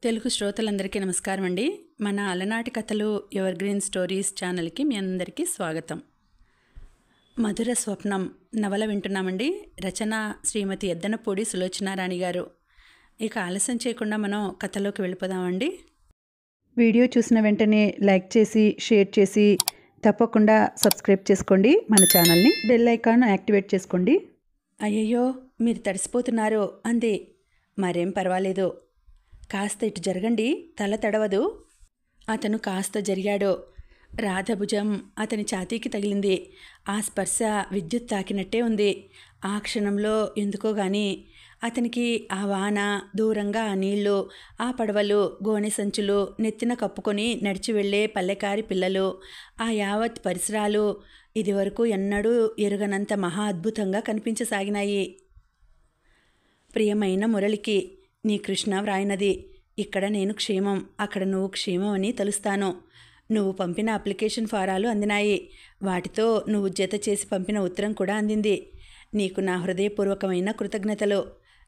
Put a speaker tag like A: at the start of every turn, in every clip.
A: తెలుగు శ్రోతలందరికీ నమస్కారం అండి. మన అలనాటి కథలు ఎవర్ గ్రీన్ స్టోరీస్ ఛానల్కి మీ అందరికీ స్వాగతం. మధుర స్వప్నం నవల వింటున్నామండి. రచన శ్రీమతి ఎద్దనపూడి సులోచనారాణి గారు. ఇక ఆలస్యం చేయకుండా మనం కథలోకి వెళ్ళిపోదామండి. వీడియో చూసిన వెంటనే లైక్ చేసి షేర్ చేసి తప్పకుండా సబ్స్క్రైబ్ చేసుకోండి. మన ఛానల్ని బెల్ ఐకాన్ యాక్టివేట్ చేసుకోండి. అయ్యయ్యో, మీరు తడిసిపోతున్నారు అంది. మరేం పర్వాలేదు, కాస్త ఇటు జరగండి, తల తడవదు. అతను కాస్త జరిగాడు. రాధ భుజం అతని ఛాతీకి తగిలింది. ఆ స్పర్శ విద్యుత్ తాకినట్టే ఉంది. ఆ క్షణంలో ఎందుకో గాని అతనికి ఆ వాన, దూరంగా ఆ నీళ్లు, ఆ పడవలు, గోనె సంచులు, నెత్తిన కప్పుకొని నడిచి వెళ్లే పల్లెకారి పిల్లలు, ఆ యావత్ పరిసరాలు ఇదివరకు ఎన్నడూ ఎరుగనంత మహా అద్భుతంగా కనిపించసాగినాయి. ప్రియమైన మురళికి, నీ కృష్ణ వ్రాయినది, ఇక్కడ నేను క్షేమం, అక్కడ నువ్వు క్షేమం అని తలుస్తాను. నువ్వు పంపిన అప్లికేషన్ ఫారాలు అందినాయి. వాటితో నువ్వు జత చేసి పంపిన ఉత్తరం కూడా అందింది. నీకు నా హృదయపూర్వకమైన కృతజ్ఞతలు.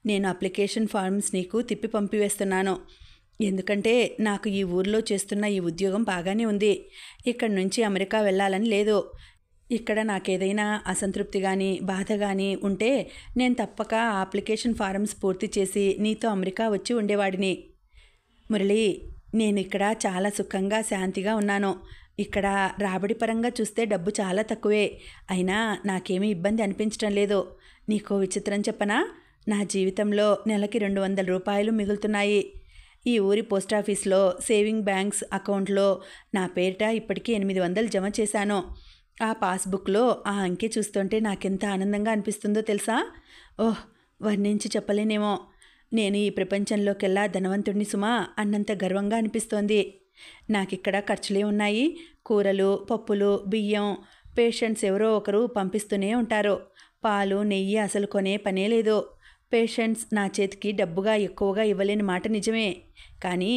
A: నేను అప్లికేషన్ ఫార్మ్స్ నీకు తిప్పి పంపివేస్తున్నాను. ఎందుకంటే నాకు ఈ ఊర్లో చేస్తున్న ఈ ఉద్యోగం బాగానే ఉంది. ఇక్కడి నుంచి అమెరికా వెళ్ళాలని లేదు. ఇక్కడ నాకేదైనా అసంతృప్తి కానీ బాధ కానీ ఉంటే నేను తప్పక ఆ అప్లికేషన్ ఫారమ్స్ పూర్తి చేసి నీతో అమెరికా వచ్చి ఉండేవాడిని. మురళి, నేను ఇక్కడ చాలా సుఖంగా శాంతిగా ఉన్నాను. ఇక్కడ రాబడి పరంగా చూస్తే డబ్బు చాలా తక్కువే. అయినా నాకేమీ ఇబ్బంది అనిపించడం లేదు. నీకో విచిత్రం చెప్పనా? నా జీవితంలో నెలకి 200 రూపాయలు మిగులుతున్నాయి. ఈ ఊరి పోస్టాఫీస్లో సేవింగ్ బ్యాంక్స్ అకౌంట్లో నా పేరిట ఇప్పటికీ 800 జమ చేశాను. ఆ పాస్బుక్లో ఆ అంకె చూస్తుంటే నాకెంత ఆనందంగా అనిపిస్తుందో తెలుసా? ఓహ్, వర్ణించి చెప్పలేనేమో. నేను ఈ ప్రపంచంలోకెల్లా ధనవంతుడిని సుమా అన్నంత గర్వంగా అనిపిస్తోంది. నాకిక్కడ ఖర్చులే ఉన్నాయి. కూరలు, పప్పులు, బియ్యం పేషెంట్స్ ఎవరో ఒకరు పంపిస్తూనే ఉంటారు. పాలు, నెయ్యి అసలు కొనే పనే లేదు. పేషెంట్స్ నా చేతికి డబ్బుగా ఎక్కువగా ఇవ్వలేని మాట నిజమే. కానీ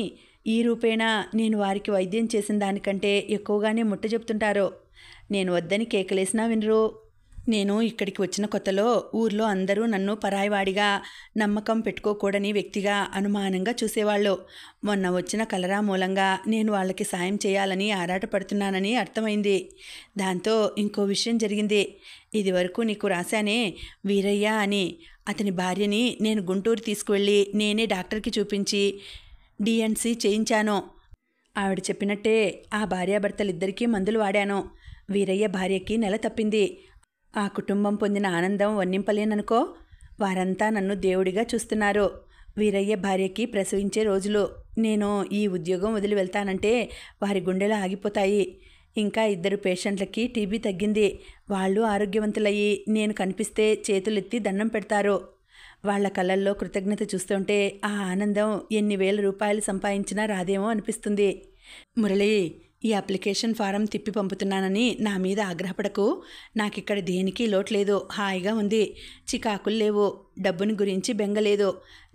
A: ఈ రూపేణా నేను వారికి వైద్యం చేసిన దానికంటే ఎక్కువగానే ముట్ట చెప్తుంటారు. నేను వద్దని కేకలేసినా వినరు. నేను ఇక్కడికి వచ్చిన కొత్తలో ఊర్లో అందరూ నన్ను పరాయివాడిగా, నమ్మకం పెట్టుకోకూడని వ్యక్తిగా అనుమానంగా చూసేవాళ్ళు. మొన్న వచ్చిన కలరా మూలంగా నేను వాళ్ళకి సాయం చేయాలని ఆరాటపడుతున్నానని అర్థమైంది. దాంతో ఇంకో విషయం జరిగింది. ఇదివరకు నీకు రాశానే వీరయ్య అని, అతని భార్యని నేను గుంటూరు తీసుకువెళ్ళి నేనే డాక్టర్కి చూపించి డిఎన్సి చేయించాను. ఆవిడ చెప్పినట్టే ఆ భార్యాభర్తలిద్దరికీ మందులు వాడాను. వీరయ్య భార్యకి నెల తప్పింది. ఆ కుటుంబం పొందిన ఆనందం వర్ణింపలేననుకో. వారంతా నన్ను దేవుడిగా చూస్తున్నారు. వీరయ్య భార్యకి ప్రసవించే రోజులు. నేను ఈ ఉద్యోగం వదిలి వెళ్తానంటే వారి గుండెలు ఆగిపోతాయి. ఇంకా 2 పేషెంట్లకి టీబీ తగ్గింది. వాళ్ళు ఆరోగ్యవంతులయ్యి నేను కనిపిస్తే చేతులెత్తి దండం పెడతారు. వాళ్ల కళ్ళల్లో కృతజ్ఞత చూస్తుంటే ఆ ఆనందం ఎన్ని వేల రూపాయలు సంపాదించినా రాదేమో అనిపిస్తుంది. మురళి, ఈ అప్లికేషన్ ఫారం తిప్పి పంపుతున్నానని నా మీద ఆగ్రహపడకు. నాకిక్కడ దేనికి లోట్లేదు. హాయిగా ఉంది. చికాకులు లేవు. డబ్బుని గురించి బెంగలేదు.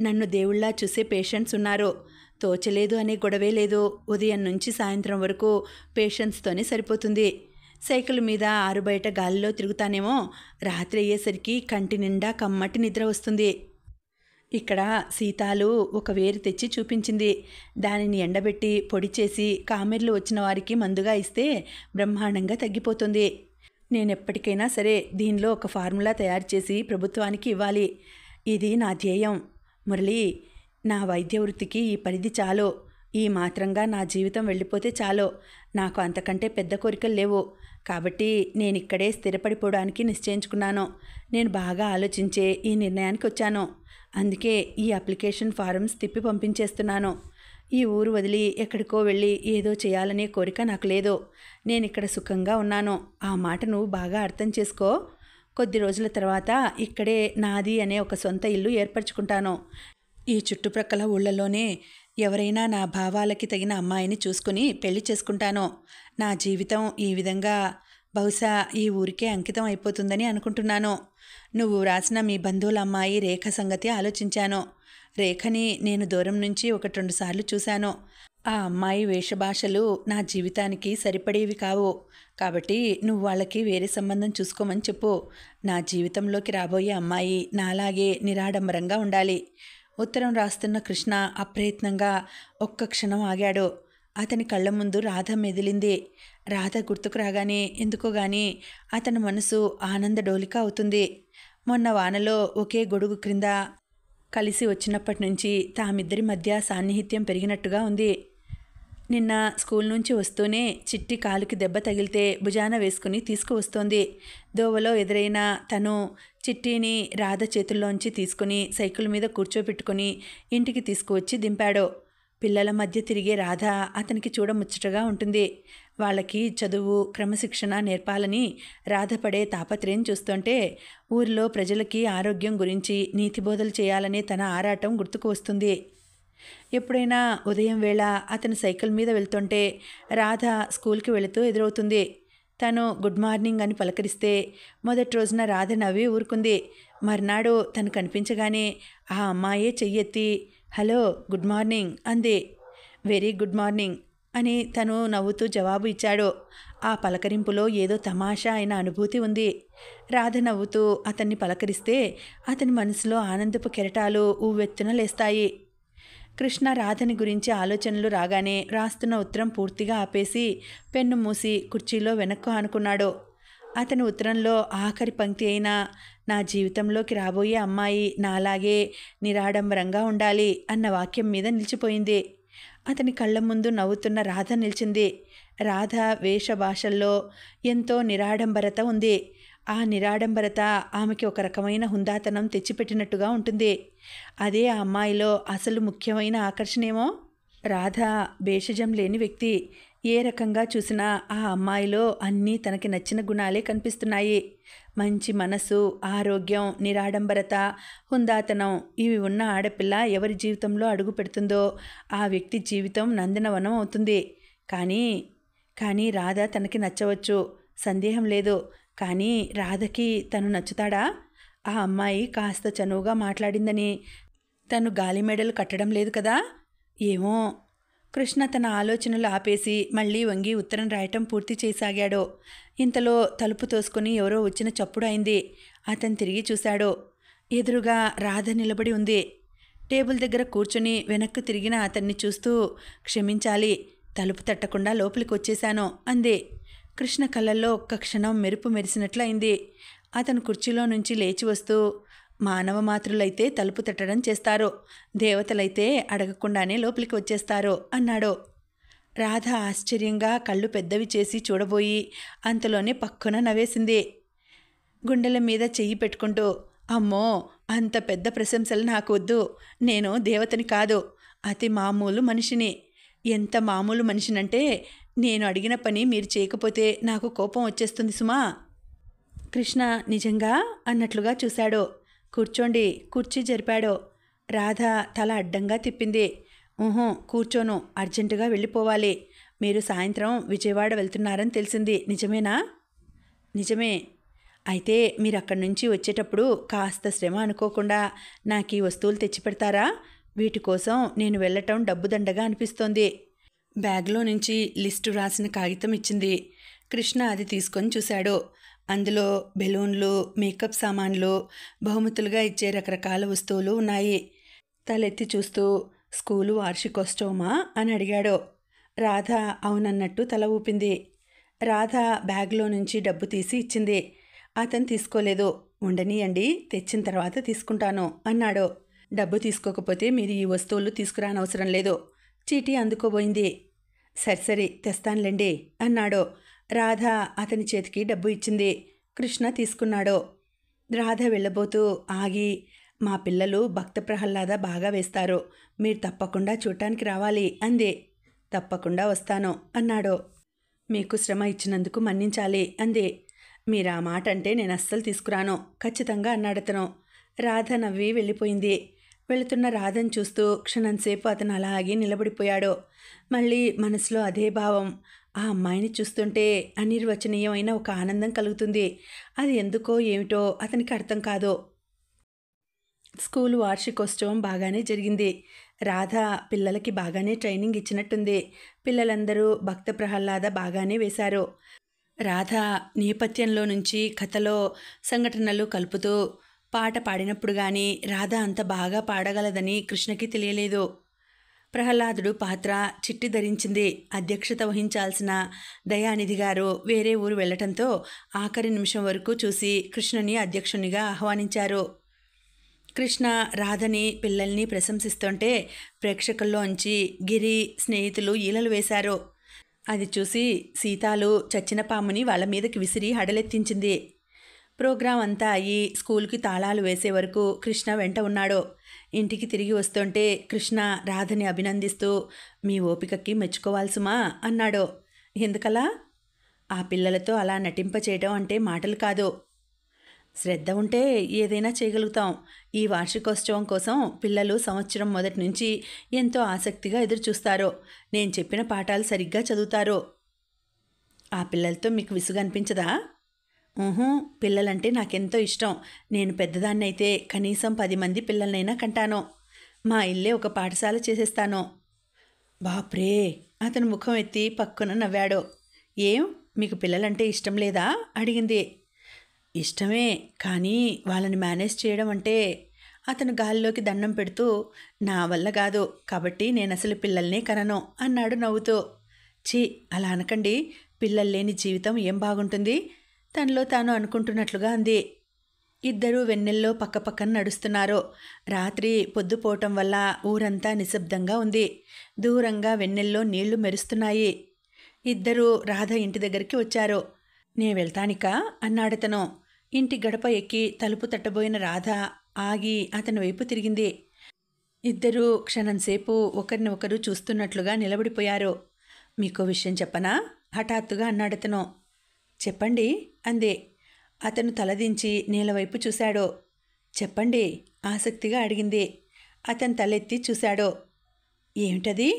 A: నన్ను దేవుళ్లా చూసే పేషెంట్స్ ఉన్నారు. తోచలేదు అనే గొడవే లేదు. ఉదయం నుంచి సాయంత్రం వరకు పేషెంట్స్తోనే సరిపోతుంది. సైకిల్ మీద ఆరుబయట గాలిలో తిరుగుతానేమో. రాత్రి అయ్యేసరికి కంటి నిండా కమ్మటి నిద్ర వస్తుంది. ఇక్కడ సీతాలు ఒక వేరు తెచ్చి చూపించింది. దానిని ఎండబెట్టి పొడి చేసి కామెర్లు వచ్చిన వారికి మందుగా ఇస్తే బ్రహ్మాండంగా తగ్గిపోతుంది. నేనెప్పటికైనా సరే దీనిలో ఒక ఫార్ములా తయారు చేసి ప్రభుత్వానికి ఇవ్వాలి. ఇది నా ధ్యేయం. మురళి, నా వైద్య వృత్తికి ఈ పరిధి చాలు. ఈ మాత్రంగా నా జీవితం వెళ్ళిపోతే చాలు. నాకు అంతకంటే పెద్ద కోరికలు లేవు. కాబట్టి నేనిక్కడే స్థిరపడిపోవడానికి నిశ్చయించుకున్నాను. నేను బాగా ఆలోచించే ఈ నిర్ణయానికి వచ్చాను. అందుకే ఈ అప్లికేషన్ ఫారమ్స్ తిప్పి పంపించేస్తున్నాను. ఈ ఊరు వదిలి ఎక్కడికో వెళ్ళి ఏదో చేయాలనే కోరిక నాకు లేదు. నేనిక్కడ సుఖంగా ఉన్నాను. ఆ మాట నువ్వు బాగా అర్థం చేసుకో. కొద్ది రోజుల తర్వాత ఇక్కడే నాది అనే ఒక సొంత ఇల్లు ఏర్పరచుకుంటాను. ఈ చుట్టుప్రక్కల ఊళ్ళలోనే ఎవరైనా నా భావాలకి తగిన అమ్మాయిని చూసుకుని పెళ్లి చేసుకుంటాను. నా జీవితం ఈ విధంగా బహుశా ఈ ఊరికే అంకితం అయిపోతుందని అనుకుంటున్నాను. నువ్వు రాసిన మీ బంధువుల అమ్మాయి రేఖ సంగతి ఆలోచించాను. రేఖని నేను దూరం నుంచి 1-2 సార్లు చూశాను. ఆ అమ్మాయి వేషభాషలు నా జీవితానికి సరిపడేవి కావు. కాబట్టి నువ్వు వాళ్ళకి వేరే సంబంధం చూసుకోమని చెప్పు. నా జీవితంలోకి రాబోయే అమ్మాయి నాలాగే నిరాడంబరంగా ఉండాలి. ఉత్తరం రాస్తున్న కృష్ణ అప్రయత్నంగా ఒక్క క్షణం ఆగాడు. అతని కళ్ళ ముందు రాధ మెదిలింది. రాధ గుర్తుకు రాగానే ఎందుకో గాని అతని మనసు ఆనంద డోలిక అవుతుంది. మొన్న వానలో ఒకే గొడుగు క్రింద కలిసి వచ్చినప్పటి నుంచి తామిద్దరి మధ్య సాన్నిహిత్యం పెరిగినట్టుగా ఉంది. నిన్న స్కూల్ నుంచి వస్తూనే చిట్టి కాలుకి దెబ్బ తగిలితే భుజాన వేసుకుని తీసుకువస్తోంది. దోవలో ఎదురైన తను చిట్టిని రాధ చేతుల్లోంచి తీసుకుని సైకిల్ మీద కూర్చోపెట్టుకుని ఇంటికి తీసుకువచ్చి దింపాడు. పిల్లల మధ్య తిరిగే రాధ అతనికి చూడముచ్చటగా ఉంటుంది. వాళ్ళకి చదువు క్రమశిక్షణ నేర్పాలని రాధ పడే తాపత్రయం చూస్తుంటే ఊరిలో ప్రజలకి ఆరోగ్యం గురించి నీతిబోధలు చేయాలనే తన ఆరాటం గుర్తుకు వస్తుంది. ఎప్పుడైనా ఉదయం వేళ అతను సైకిల్ మీద వెళ్తుంటే రాధ స్కూల్కి వెళుతూ ఎదురవుతుంది. తను గుడ్ మార్నింగ్ అని పలకరిస్తే మొదటి రోజున రాధ నవ్వి ఊరుకుంది. మర్నాడు తను కనిపించగానే ఆ అమ్మాయే చెయ్యెత్తి హలో గుడ్ మార్నింగ్ అంది. వెరీ గుడ్ మార్నింగ్ అని తను నవ్వుతూ జవాబు ఇచ్చాడు. ఆ పలకరింపులో ఏదో తమాషా అయిన అనుభూతి ఉంది. రాధ నవ్వుతూ అతన్ని పలకరిస్తే అతని మనసులో ఆనందపు కెరటాలు ఊవెత్తున లేస్తాయి. కృష్ణ రాధని గురించి ఆలోచనలు రాగానే రాస్తున్న ఉత్తరం పూర్తిగా ఆపేసి పెన్ను మూసి కుర్చీలో వెనక్కు ఆనుకున్నాడు. అతని ఉత్తరంలో ఆఖరి పంక్తి అయిన నా జీవితంలోకి రాబోయే అమ్మాయి నాలాగే నిరాడంబరంగా ఉండాలి అన్న వాక్యం మీద నిలిచిపోయింది. అతని కళ్ళ ముందు నవ్వుతున్న రాధ నిలిచింది. రాధ వేషభాషల్లో ఎంతో నిరాడంబరత ఉంది. ఆ నిరాడంబరత ఆమెకి ఒక రకమైన హుందాతనం తెచ్చిపెట్టినట్టుగా ఉంటుంది. అదే ఆ అమ్మాయిలో అసలు ముఖ్యమైన ఆకర్షణేమో. రాధ భేషజం లేని వ్యక్తి. ఏ రకంగా చూసినా ఆ అమ్మాయిలో అన్నీ తనకి నచ్చిన గుణాలే కనిపిస్తున్నాయి. మంచి మనసు, ఆరోగ్యం, నిరాడంబరత, హుందాతనం ఇవి ఉన్న ఆడపిల్ల ఎవరి జీవితంలో అడుగు పెడుతుందో ఆ వ్యక్తి జీవితం నందనవనం అవుతుంది. కానీ రాధ తనకి నచ్చవచ్చు, సందేహం లేదు. కానీ రాధకి తను నచ్చుతాడా? ఆ అమ్మాయి కాస్త చనువుగా మాట్లాడిందని తను గాలి మెడలు కట్టడం లేదు కదా? ఏమో. కృష్ణ తన ఆలోచనలు ఆపేసి మళ్ళీ వంగి ఉత్తరం రాయటం పూర్తి చేసాగాడు. ఇంతలో తలుపు తోసుకుని ఎవరో వచ్చిన చప్పుడు అయింది. అతను తిరిగి చూశాడు. ఎదురుగా రాధ నిలబడి ఉంది. టేబుల్ దగ్గర కూర్చుని వెనక్కు తిరిగిన అతన్ని చూస్తూ క్షమించాలి, తలుపు తట్టకుండా లోపలికి వచ్చేశాను అంది. కృష్ణ కళ్ళల్లో ఒక్క క్షణం మెరుపు మెరిసినట్లయింది. అతను కుర్చీలో నుంచి లేచి వస్తూ మానవ మాతృలైతే తలుపు తట్టడం చేస్తారు, దేవతలైతే అడగకుండానే లోపలికి వచ్చేస్తారు అన్నాడు. రాధ ఆశ్చర్యంగా కళ్ళు పెద్దవి చేసి చూడబోయి అంతలోనే పక్కున నవ్వేసింది. గుండెల మీద చెయ్యి పెట్టుకుంటూ అమ్మో, అంత పెద్ద ప్రశంసలు నాకు వద్దు. నేను దేవతని కాదు, అతి మామూలు మనిషిని. ఎంత మామూలు మనిషినంటే నేను అడిగిన పని మీరు చేయకపోతే నాకు కోపం వచ్చేస్తుంది సుమా. కృష్ణ నిజంగా అన్నట్లుగా చూశాడు. కూర్చోండి, కుర్చీ జరిపాడు. రాధ తల అడ్డంగా తిప్పింది. కూర్చోను, అర్జెంటుగా వెళ్ళిపోవాలి. మీరు సాయంత్రం విజయవాడ వెళ్తున్నారని తెలిసింది, నిజమేనా? నిజమే. అయితే మీరు అక్కడి నుంచి వచ్చేటప్పుడు కాస్త శ్రమ అనుకోకుండా నాకు ఈ వస్తువులు తెచ్చిపెడతారా? వీటి కోసం నేను వెళ్ళటం డబ్బుదండగా అనిపిస్తోంది. బ్యాగ్లో నుంచి లిస్టు రాసిన కాగితం ఇచ్చింది. కృష్ణ అది తీసుకొని చూశాడు. అందులో బెలూన్లు, మేకప్ సామాన్లు, బహుమతులుగా ఇచ్చే రకరకాల వస్తువులు ఉన్నాయి. తలెత్తి చూస్తూ స్కూలు వార్షికోత్సవమా అని అడిగాడు. రాధ అవునన్నట్టు తల ఊపింది. రాధ బ్యాగ్లో నుంచి డబ్బు తీసి ఇచ్చింది. అతను తీసుకోలేదు. ఉండనీయండి, తెచ్చిన తర్వాత తీసుకుంటాను అన్నాడు. డబ్బు తీసుకోకపోతే మీరు ఈ వస్తువులు తీసుకురానవసరం లేదు. చీటీ అందుకోబోయింది. సరి తెస్తానులేండి అన్నాడు. రాధ అతని చేతికి డబ్బు ఇచ్చింది. కృష్ణ తీసుకున్నాడు. రాధ వెళ్ళబోతూ ఆగి, మా పిల్లలు భక్త ప్రహ్లాద బాగా వేస్తారు, మీరు తప్పకుండా చూడటానికి రావాలి అంది. తప్పకుండా వస్తాను అన్నాడు. మీకు శ్రమ ఇచ్చినందుకు మన్నించాలి అంది. మీరు ఆ మాట అంటే నేను అస్సలు తీసుకురాను, ఖచ్చితంగా అన్నాడతను. రాధ నవ్వి వెళ్ళిపోయింది. వెళుతున్న రాధను చూస్తూ క్షణంసేపు అతను అలాగే నిలబడిపోయాడు. మళ్ళీ మనసులో అదే భావం. ఆ అమ్మాయిని చూస్తుంటే అనిర్వచనీయమైన ఒక ఆనందం కలుగుతుంది. అది ఎందుకో ఏమిటో అతనికి అర్థం కాదు. స్కూలు వార్షికోత్సవం బాగానే జరిగింది. రాధ పిల్లలకి బాగానే ట్రైనింగ్ ఇచ్చినట్టుంది. పిల్లలందరూ భక్త ప్రహ్లాద బాగానే వేశారు. రాధ నేపథ్యంలో నుంచి కథలో సంఘటనలు కలుపుతూ పాట పాడినప్పుడు గాని రాధ అంత బాగా పాడగలదని కృష్ణకి తెలియలేదు. ప్రహ్లాదుడు పాత్ర చిట్టి ధరించింది. అధ్యక్షత వహించాల్సిన దయానిధి గారు వేరే ఊరు వెళ్లటంతో ఆఖరి నిమిషం వరకు చూసి కృష్ణని అధ్యక్షునిగా ఆహ్వానించారు. కృష్ణ రాధని పిల్లల్ని ప్రశంసిస్తుంటే ప్రేక్షకుల్లోంచి గిరి స్నేహితులు ఈలలు వేశారు. అది చూసి సీతాలు చచ్చిన పాముని వాళ్ళ మీదకి విసిరి హడలెత్తించింది. ప్రోగ్రాం అంతా అయ్యి స్కూల్కి తాళాలు వేసే వరకు కృష్ణ వెంట ఉన్నాడు. ఇంటికి తిరిగి వస్తుంటే కృష్ణ రాధని అభినందిస్తూ మీ ఓపికకి మెచ్చుకోవాల్సుమా అన్నాడు. ఎందుకలా? ఆ పిల్లలతో అలా నటింపచేయటం అంటే మాటలు కాదు. శ్రద్ధ ఉంటే ఏదైనా చేయగలుగుతాం. ఈ వార్షికోత్సవం కోసం పిల్లలు సంవత్సరం మొదటి నుంచి ఎంతో ఆసక్తిగా ఎదురుచూస్తారు. నేను చెప్పిన పాఠాలు సరిగ్గా చదువుతారు. ఆ పిల్లలతో మీకు విసుగు అనిపించదా? పిల్లలంటే నాకెంతో ఇష్టం. నేను పెద్దదాన్నైతే కనీసం 10 మంది పిల్లలనైనా కంటాను. మా ఇల్లే ఒక పాఠశాల చేసేస్తాను. బాప్రే! అతను ముఖం ఎత్తి పక్కున నవ్వాడు. ఏం, మీకు పిల్లలంటే ఇష్టం లేదా అడిగింది. ఇష్టమే, కానీ వాళ్ళని మేనేజ్ చేయడం అంటే అతను గాలిలోకి దండం పెడుతూ నా వల్ల కాదు, కాబట్టి నేను అసలు పిల్లల్నే కనను అన్నాడు నవ్వుతూ. ఛీ, అలా అనకండి. పిల్లలు లేని జీవితం ఏం బాగుంటుంది తనలో తాను అనుకుంటున్నట్లుగా అంది. ఇద్దరూ వెన్నెల్లో పక్కపక్కన నడుస్తున్నారు. రాత్రి పొద్దుపోవటం వల్ల ఊరంతా నిశ్శబ్దంగా ఉంది. దూరంగా వెన్నెల్లో నీళ్లు మెరుస్తున్నాయి. ఇద్దరూ రాధ ఇంటి దగ్గరికి వచ్చారు. నే వెళ్తానికా అన్నాడతను. ఇంటి గడప ఎక్కి తలుపు తట్టబోయిన రాధ ఆగి అతని వైపు తిరిగింది. ఇద్దరూ క్షణంసేపు ఒకరిని ఒకరు చూస్తున్నట్లుగా నిలబడిపోయారు. మీకో విషయం చెప్పనా హఠాత్తుగా అన్నాడతను. చెప్పండి అంది. అతను తలదించి నేలవైపు చూశాడు. చెప్పండి ఆసక్తిగా అడిగింది. అతను తలెత్తి చూశాడు. ఏమిటది?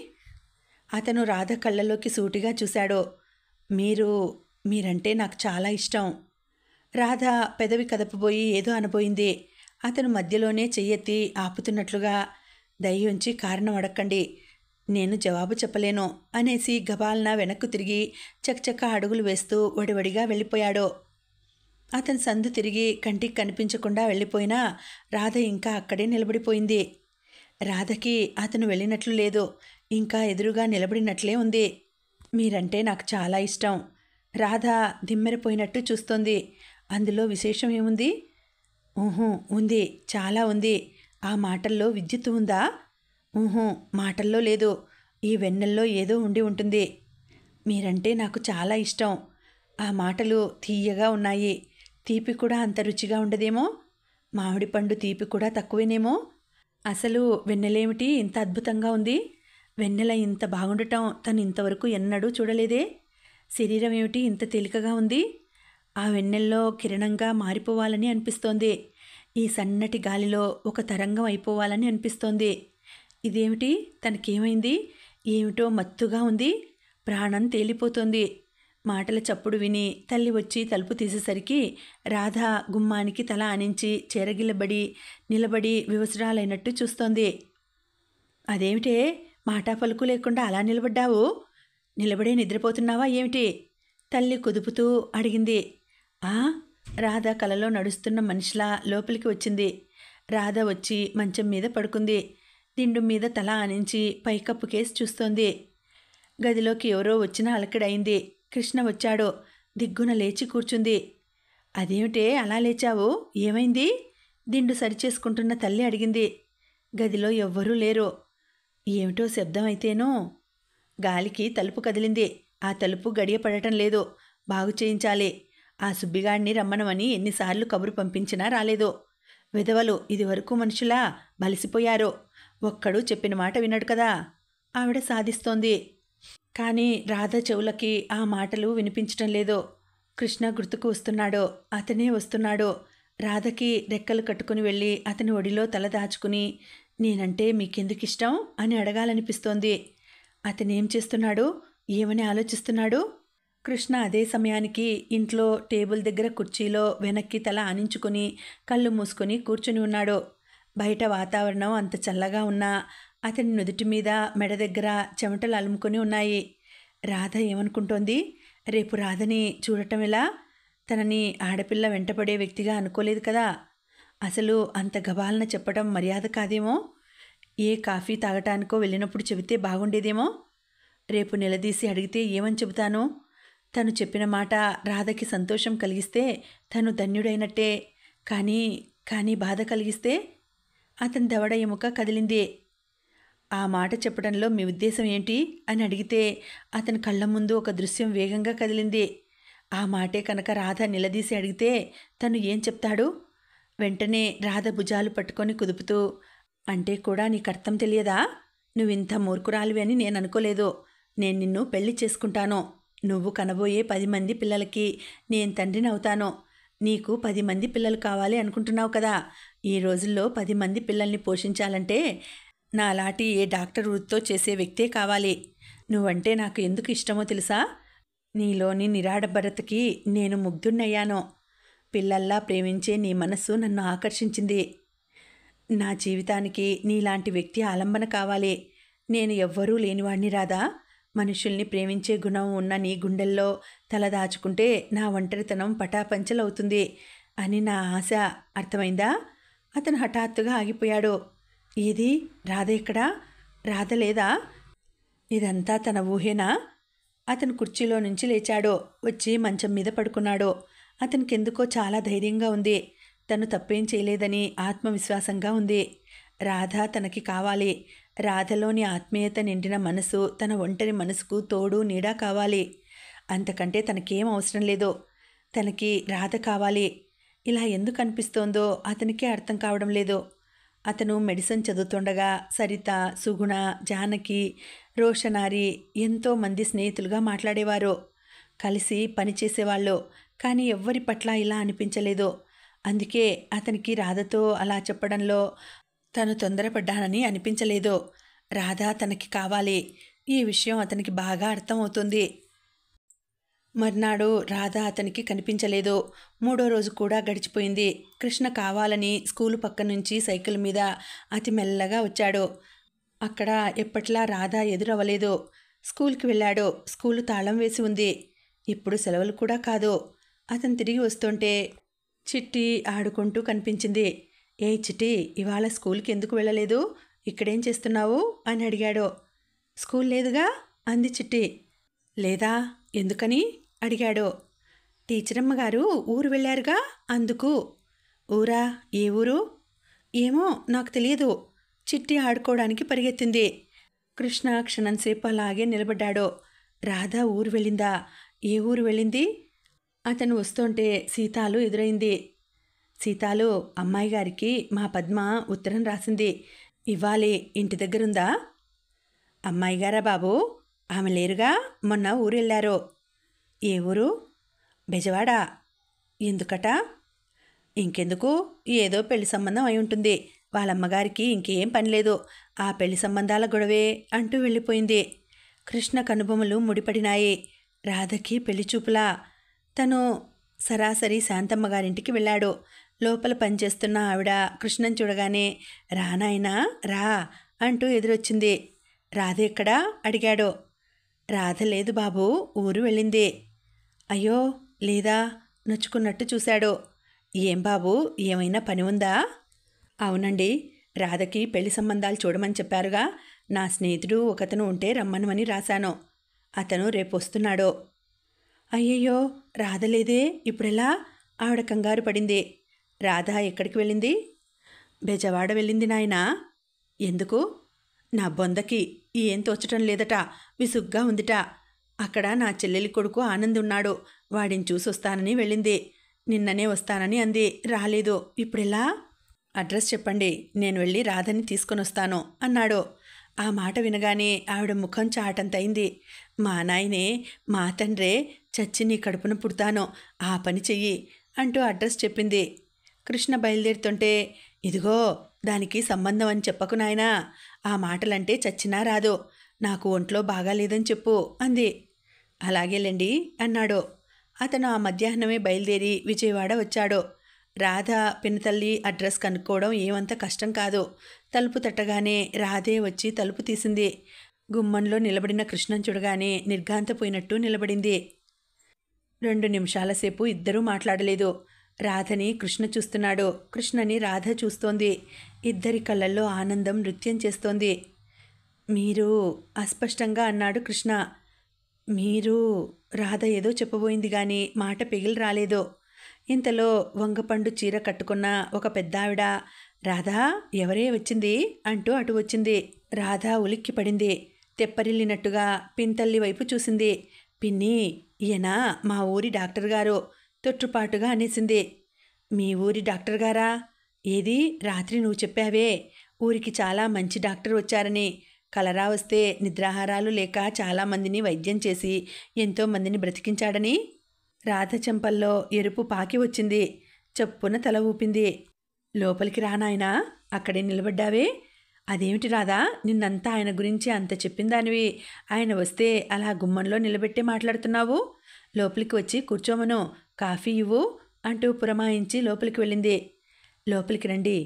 A: అతను రాధ కళ్ళలోకి సూటిగా చూశాడు. మీరంటే నాకు చాలా ఇష్టం. రాధ పెదవి కదపబోయి ఏదో అనబోయింది. అతను మధ్యలోనే చెయ్యెత్తి ఆపుతున్నట్లుగా దయ్యుంచి కారణం అడక్కండి, నేను జవాబు చెప్పలేను అనేసి గబాల్న వెనక్కు తిరిగి చకచక అడుగులు వేస్తూ వడివడిగా వెళ్ళిపోయాడు. అతను సందు తిరిగి కంటికి కనిపించకుండా వెళ్ళిపోయినా రాధ ఇంకా అక్కడే నిలబడిపోయింది. రాధకి అతను వెళ్ళినట్లు లేదు, ఇంకా ఎదురుగా నిలబడినట్లే ఉంది. మీరంటే నాకు చాలా ఇష్టం. రాధ దిమ్మెరపోయినట్టు చూస్తోంది. అందులో విశేషం ఏముంది? ఉంది, చాలా ఉంది. ఆ మాటల్లో విద్యుత్తు ఉందా? మాటల్లో లేదు. ఈ వెన్నెల్లో ఏదో ఉండి ఉంటుంది. మీరంటే నాకు చాలా ఇష్టం. ఆ మాటలు తీయగా ఉన్నాయి. తీపి కూడా అంత రుచిగా ఉండదేమో. మామిడి పండు తీపి కూడా తక్కువేనేమో. అసలు వెన్నెలేమిటి ఇంత అద్భుతంగా ఉంది? వెన్నెల ఇంత బాగుండటం తను ఇంతవరకు ఎన్నడూ చూడలేదే. శరీరం ఏమిటి ఇంత తేలికగా ఉంది? ఆ వెన్నెల్లో కిరణంగా మారిపోవాలని అనిపిస్తోంది. ఈ సన్నటి గాలిలో ఒక తరంగం అయిపోవాలని అనిపిస్తోంది. ఇదేమిటి? తనకేమైంది? ఏమిటో మత్తుగా ఉంది. ప్రాణం తేలిపోతోంది. మాటల చప్పుడు విని తల్లి వచ్చి తలుపు తీసేసరికి రాధ గుమ్మానికి తల ఆనించి చెరగిలబడి నిలబడి వివసురాలైనట్టు చూస్తోంది. అదేమిటే, మాటా పలుకు లేకుండా అలా నిలబడ్డావు? నిలబడే నిద్రపోతున్నావా ఏమిటి? తల్లి కుదుపుతూ అడిగింది. రాధ కలలో నడుస్తున్న మనిషిలా లోపలికి వచ్చింది. రాధ వచ్చి మంచం మీద పడుకుంది. దిండు మీద తల ఆనించి పైకప్పు కేసి చూస్తోంది. గదిలోకి ఎవరో వచ్చిన అలకడైంది. కృష్ణ వచ్చాడు. దిగ్గున లేచి కూర్చుంది. అదేమిటే అలా లేచావు? ఏమైంది? దిండు సరిచేసుకుంటున్న తల్లి అడిగింది. గదిలో ఎవ్వరూ లేరు. ఏమిటో శబ్దం అయితేనో. గాలికి తలుపు కదిలింది. ఆ తలుపు గడియ పడటం లేదు. బాగు చేయించాలి. ఆ సుబ్బిగాడిని రమ్మనమని ఎన్నిసార్లు కబురు పంపించినా రాలేదు. విధవలు ఇదివరకు మనుషులా బలిసిపోయారు. ఒక్కడు చెప్పిన మాట వినడు కదా. ఆవిడ సాధిస్తోంది. కానీ రాధ చెవులకి ఆ మాటలు వినిపించటం లేదు. కృష్ణ గుర్తుకు వస్తున్నాడు. అతనే వస్తున్నాడు. రాధకి రెక్కలు కట్టుకుని వెళ్ళి అతని ఒడిలో తల దాచుకుని నేనంటే మీకెందుకిష్టం అని అడగాలనిపిస్తోంది. అతనేం చేస్తున్నాడు? ఏమని ఆలోచిస్తున్నాడు? కృష్ణ అదే సమయానికి ఇంట్లో టేబుల్ దగ్గర కుర్చీలో వెనక్కి తల ఆనించుకుని కళ్ళు మూసుకొని కూర్చుని ఉన్నాడు. బయట వాతావరణం అంత చల్లగా ఉన్నా అతని నుదుటి మీద మెడ దగ్గర చెమటలు అలుముకొని ఉన్నాయి. రాధ ఏమనుకుంటోంది? రేపు రాధని చూడటం ఎలా? తనని ఆడపిల్ల వెంటపడే వ్యక్తిగా అనుకోలేదు కదా. అసలు అంత గబాలన చెప్పడం మర్యాద కాదేమో. ఏ కాఫీ తాగటానికో వెళ్ళినప్పుడు చెబితే బాగుండేదేమో. రేపు నిలదీసి అడిగితే ఏమని చెబుతాను? తను చెప్పిన మాట రాధకి సంతోషం కలిగిస్తే తను ధన్యుడైనట్టే. కానీ కానీ బాధ కలిగిస్తే? అతని దవడ ఎముక కదిలింది. ఆ మాట చెప్పడంలో మీ ఉద్దేశం ఏంటి అని అడిగితే అతని కళ్ళ ముందు ఒక దృశ్యం వేగంగా కదిలింది. ఆ మాటే కనుక రాధ నిలదీసి అడిగితే తను ఏం చెప్తాడు? వెంటనే రాధ భుజాలు పట్టుకొని కుదుపుతూ, అంటే కూడా నీకు అర్థం తెలియదా? నువ్వింత మూర్ఖురాలివి అని నేను అనుకోలేదు. నేను నిన్ను పెళ్లి చేసుకుంటాను. నువ్వు కనబోయే 10 మంది పిల్లలకి నేను తండ్రిని అవుతాను. నీకు 10 మంది పిల్లలు కావాలి అనుకుంటున్నావు కదా. ఈ రోజుల్లో 10 మంది పిల్లల్ని పోషించాలంటే నాలాంటి ఏ డాక్టర్ వృత్తితో చేసే వ్యక్తే కావాలి. నువ్వంటే నాకు ఎందుకు ఇష్టమో తెలుసా? నీలోని నిరాడంబరతకి నేను ముగ్ధున్నయ్యాను. పిల్లల్లా ప్రేమించే నీ మనస్సు నన్ను ఆకర్షించింది. నా జీవితానికి నీలాంటి వ్యక్తి ఆలంబన కావాలి. నేను ఎవ్వరూ లేనివాణ్ణి రాదా. మనుషుల్ని ప్రేమించే గుణం ఉన్న నీ గుండెల్లో తలదాచుకుంటే నా ఒంటరితనం పటాపంచలవుతుంది అని నా ఆశ. అర్థమైందా? అతను హఠాత్తుగా ఆగిపోయాడు. ఏది రాధ ఎక్కడా? రాధ లేదా? ఇదంతా తన ఊహేనా? అతను కుర్చీలో నుంచి లేచాడు. వచ్చి మంచం మీద పడుకున్నాడు. అతనికెందుకో చాలా ధైర్యంగా ఉంది. తను తప్పేం చేయలేదని ఆత్మవిశ్వాసంగా ఉంది. రాధ తనకి కావాలి. రాధలోని ఆత్మీయత నిండిన మనసు తన ఒంటరి మనసుకు తోడు నీడ కావాలి. అంతకంటే తనకేం అవసరం లేదు. తనకి రాధ కావాలి. ఇలా ఎందుకు అనిపిస్తోందో అతనికే అర్థం కావడం లేదు. అతను మెడిసిన్ చదువుతుండగా సరిత, సుగుణ, జానకి, రోషనారి ఎంతోమంది స్నేహితులుగా మాట్లాడేవారు. కలిసి పనిచేసేవాళ్ళు. కానీ ఎవ్వరి పట్ల ఇలా అనిపించలేదు. అందుకే అతనికి రాధతో అలా చెప్పడంలో తను తొందరపడ్డానని అనిపించలేదు. రాధ తనకి కావాలి. ఈ విషయం అతనికి బాగా అర్థమవుతుంది. మర్నాడు రాధ అతనికి కనిపించలేదు. 3వ రోజు కూడా గడిచిపోయింది. కృష్ణ కావాలని స్కూలు పక్క నుంచి సైకిల్ మీద అతి మెల్లగా వచ్చాడు. అక్కడ ఎప్పట్లా రాధ ఎదురవ్వలేదు. స్కూల్కి వెళ్ళాడు. స్కూలు తాళం వేసి ఉంది. ఇప్పుడు సెలవులు కూడా కాదు. అతను తిరిగి వస్తుంటే చిట్టి ఆడుకుంటూ కనిపించింది. ఏ చిట్టి, ఇవాళ స్కూల్కి ఎందుకు వెళ్ళలేదు? ఇక్కడేం చేస్తున్నావు అని అడిగాడు. స్కూల్ లేదుగా అంది చిట్టి. లేదా, ఎందుకని అడిగాడు. టీచరమ్మ గారు ఊరు వెళ్ళారుగా అందుకు. ఊరా? ఏ ఊరు? ఏమో నాకు తెలియదు. చిట్టి ఆడుకోవడానికి పరిగెత్తింది. కృష్ణ క్షణంసేపు అలాగే నిలబడ్డాడు. రాధ ఊరు వెళ్ళిందా? ఏ ఊరు వెళ్ళింది? అతను వస్తుంటే సీతాలు ఎదురైంది. సీతాలు, అమ్మాయి గారికి మా పద్మ ఉత్తరం రాసింది. ఇవ్వాలి. ఇంటి దగ్గరుందా? అమ్మాయి గారా బాబు? ఆమె లేరుగా, మొన్న ఊరు వెళ్ళారు. ఏ ఊరు? బెజవాడ. ఎందుకట? ఇంకెందుకు, ఏదో పెళ్లి సంబంధం అయి ఉంటుంది. వాళ్ళమ్మగారికి ఇంకేం పని లేదు. ఆ పెళ్లి సంబంధాల గొడవే అంటూ వెళ్ళిపోయింది. కృష్ణ కనుబొమలు ముడిపడినాయి. రాధకి పెళ్లి చూపులా. తను సరాసరి శాంతమ్మ గారింటికి వెళ్ళాడు. లోపల పనిచేస్తున్న ఆవిడ కృష్ణని చూడగానే రా నాయనా రా అంటూ ఎదురొచ్చింది. రాధ ఎక్కడా అడిగాడు. రాధ లేదు బాబు, ఊరు వెళ్ళింది. అయ్యో లేదా నొచ్చుకున్నట్టు చూశాడు. ఏం బాబు, ఏమైనా పని ఉందా? అవునండి, రాధకి పెళ్లి సంబంధాలు చూడమని చెప్పారుగా. నా స్నేహితుడు ఒకతను ఉంటే రమ్మనమని రాశాను. అతను రేపు వస్తున్నాడు. అయ్యయ్యో, రాధ లేదే, ఇప్పుడెలా? ఆవిడ కంగారు పడింది. రాధ ఎక్కడికి వెళ్ళింది? బెజవాడ వెళ్ళింది నాయనా. ఎందుకు? నా బొందకి ఏం తోచటం లేదట, విసుగ్గా ఉందిట. అక్కడ నా చెల్లెలి కొడుకు ఆనంద్ ఉన్నాడు. వాడిని చూసొస్తానని వెళ్ళింది. నిన్ననే వస్తానని అంది, రాలేదు. ఇప్పుడెలా? అడ్రస్ చెప్పండి, నేను వెళ్ళి రాధని తీసుకొని వస్తాను అన్నాడు. ఆ మాట వినగానే ఆవిడ ముఖం చాటంతయింది. మా నాయనే, మా తండ్రే, చచ్చి నీ కడుపున పుడతాను, ఆ పని చెయ్యి అంటూ అడ్రస్ చెప్పింది. కృష్ణ బయలుదేరుతుంటే, ఇదిగో దానికి సంబంధం అని చెప్పకు నాయనా. ఆ మాటలంటే చచ్చినా రాదు. నాకు ఒంట్లో బాగాలేదని చెప్పు అంది. అలాగేలేండి అన్నాడు. అతను ఆ మధ్యాహ్నమే బయలుదేరి విజయవాడ వచ్చాడు. రాధ పినతల్లి అడ్రస్ కనుక్కోవడం ఏమంత కష్టం కాదు. తలుపు తట్టగానే రాధే వచ్చి తలుపు తీసింది. గుమ్మంలో నిలబడిన కృష్ణను చూడగానే నిర్ఘాంతపోయినట్టు నిలబడింది. 2 నిమిషాల సేపు ఇద్దరూ మాట్లాడలేదు. రాధని కృష్ణ చూస్తున్నాడు, కృష్ణని రాధ చూస్తోంది. ఇద్దరి కళ్ళల్లో ఆనందం నృత్యం చేస్తోంది. మీరు అస్పష్టంగా అన్నాడు కృష్ణ. మీరు రాధ ఏదో చెప్పబోయింది గాని మాట పెగిలి రాలేదు. ఇంతలో వంగపండు చీర కట్టుకున్న ఒక పెద్దావిడ రాధా ఎవరే వచ్చింది అంటూ అటు వచ్చింది. రాధ ఉలిక్కి పడింది. తెప్పరిల్లినట్టుగా పిన్తల్లి వైపు చూసింది. పిన్ని, ఈయన మా ఊరి డాక్టర్ గారు తొట్టుపాటుగా అనేసింది. మీ ఊరి డాక్టర్ గారా? ఏది రాత్రి నువ్వు చెప్పావే ఊరికి చాలా మంచి డాక్టర్ వచ్చారని, కలరా వస్తే నిద్రాహారాలు లేక చాలామందిని వైద్యం చేసి ఎంతోమందిని బ్రతికించాడని. రాధ చెంపల్లో ఎరుపు పాకి వచ్చింది. చప్పున తల ఊపింది. లోపలికి రానాయనా, అక్కడే నిలబడ్డావే? అదేమిటి రాధా, నిన్నంతా ఆయన గురించి అంత చెప్పిందానివి ఆయన వస్తే అలా గుమ్మంలో నిలబెట్టే మాట్లాడుతున్నావు? లోపలికి వచ్చి కూర్చోమను, కాఫీ ఇవ్వు అంటూ పురమాయించి లోపలికి వెళ్ళింది. లోపలికి రండి,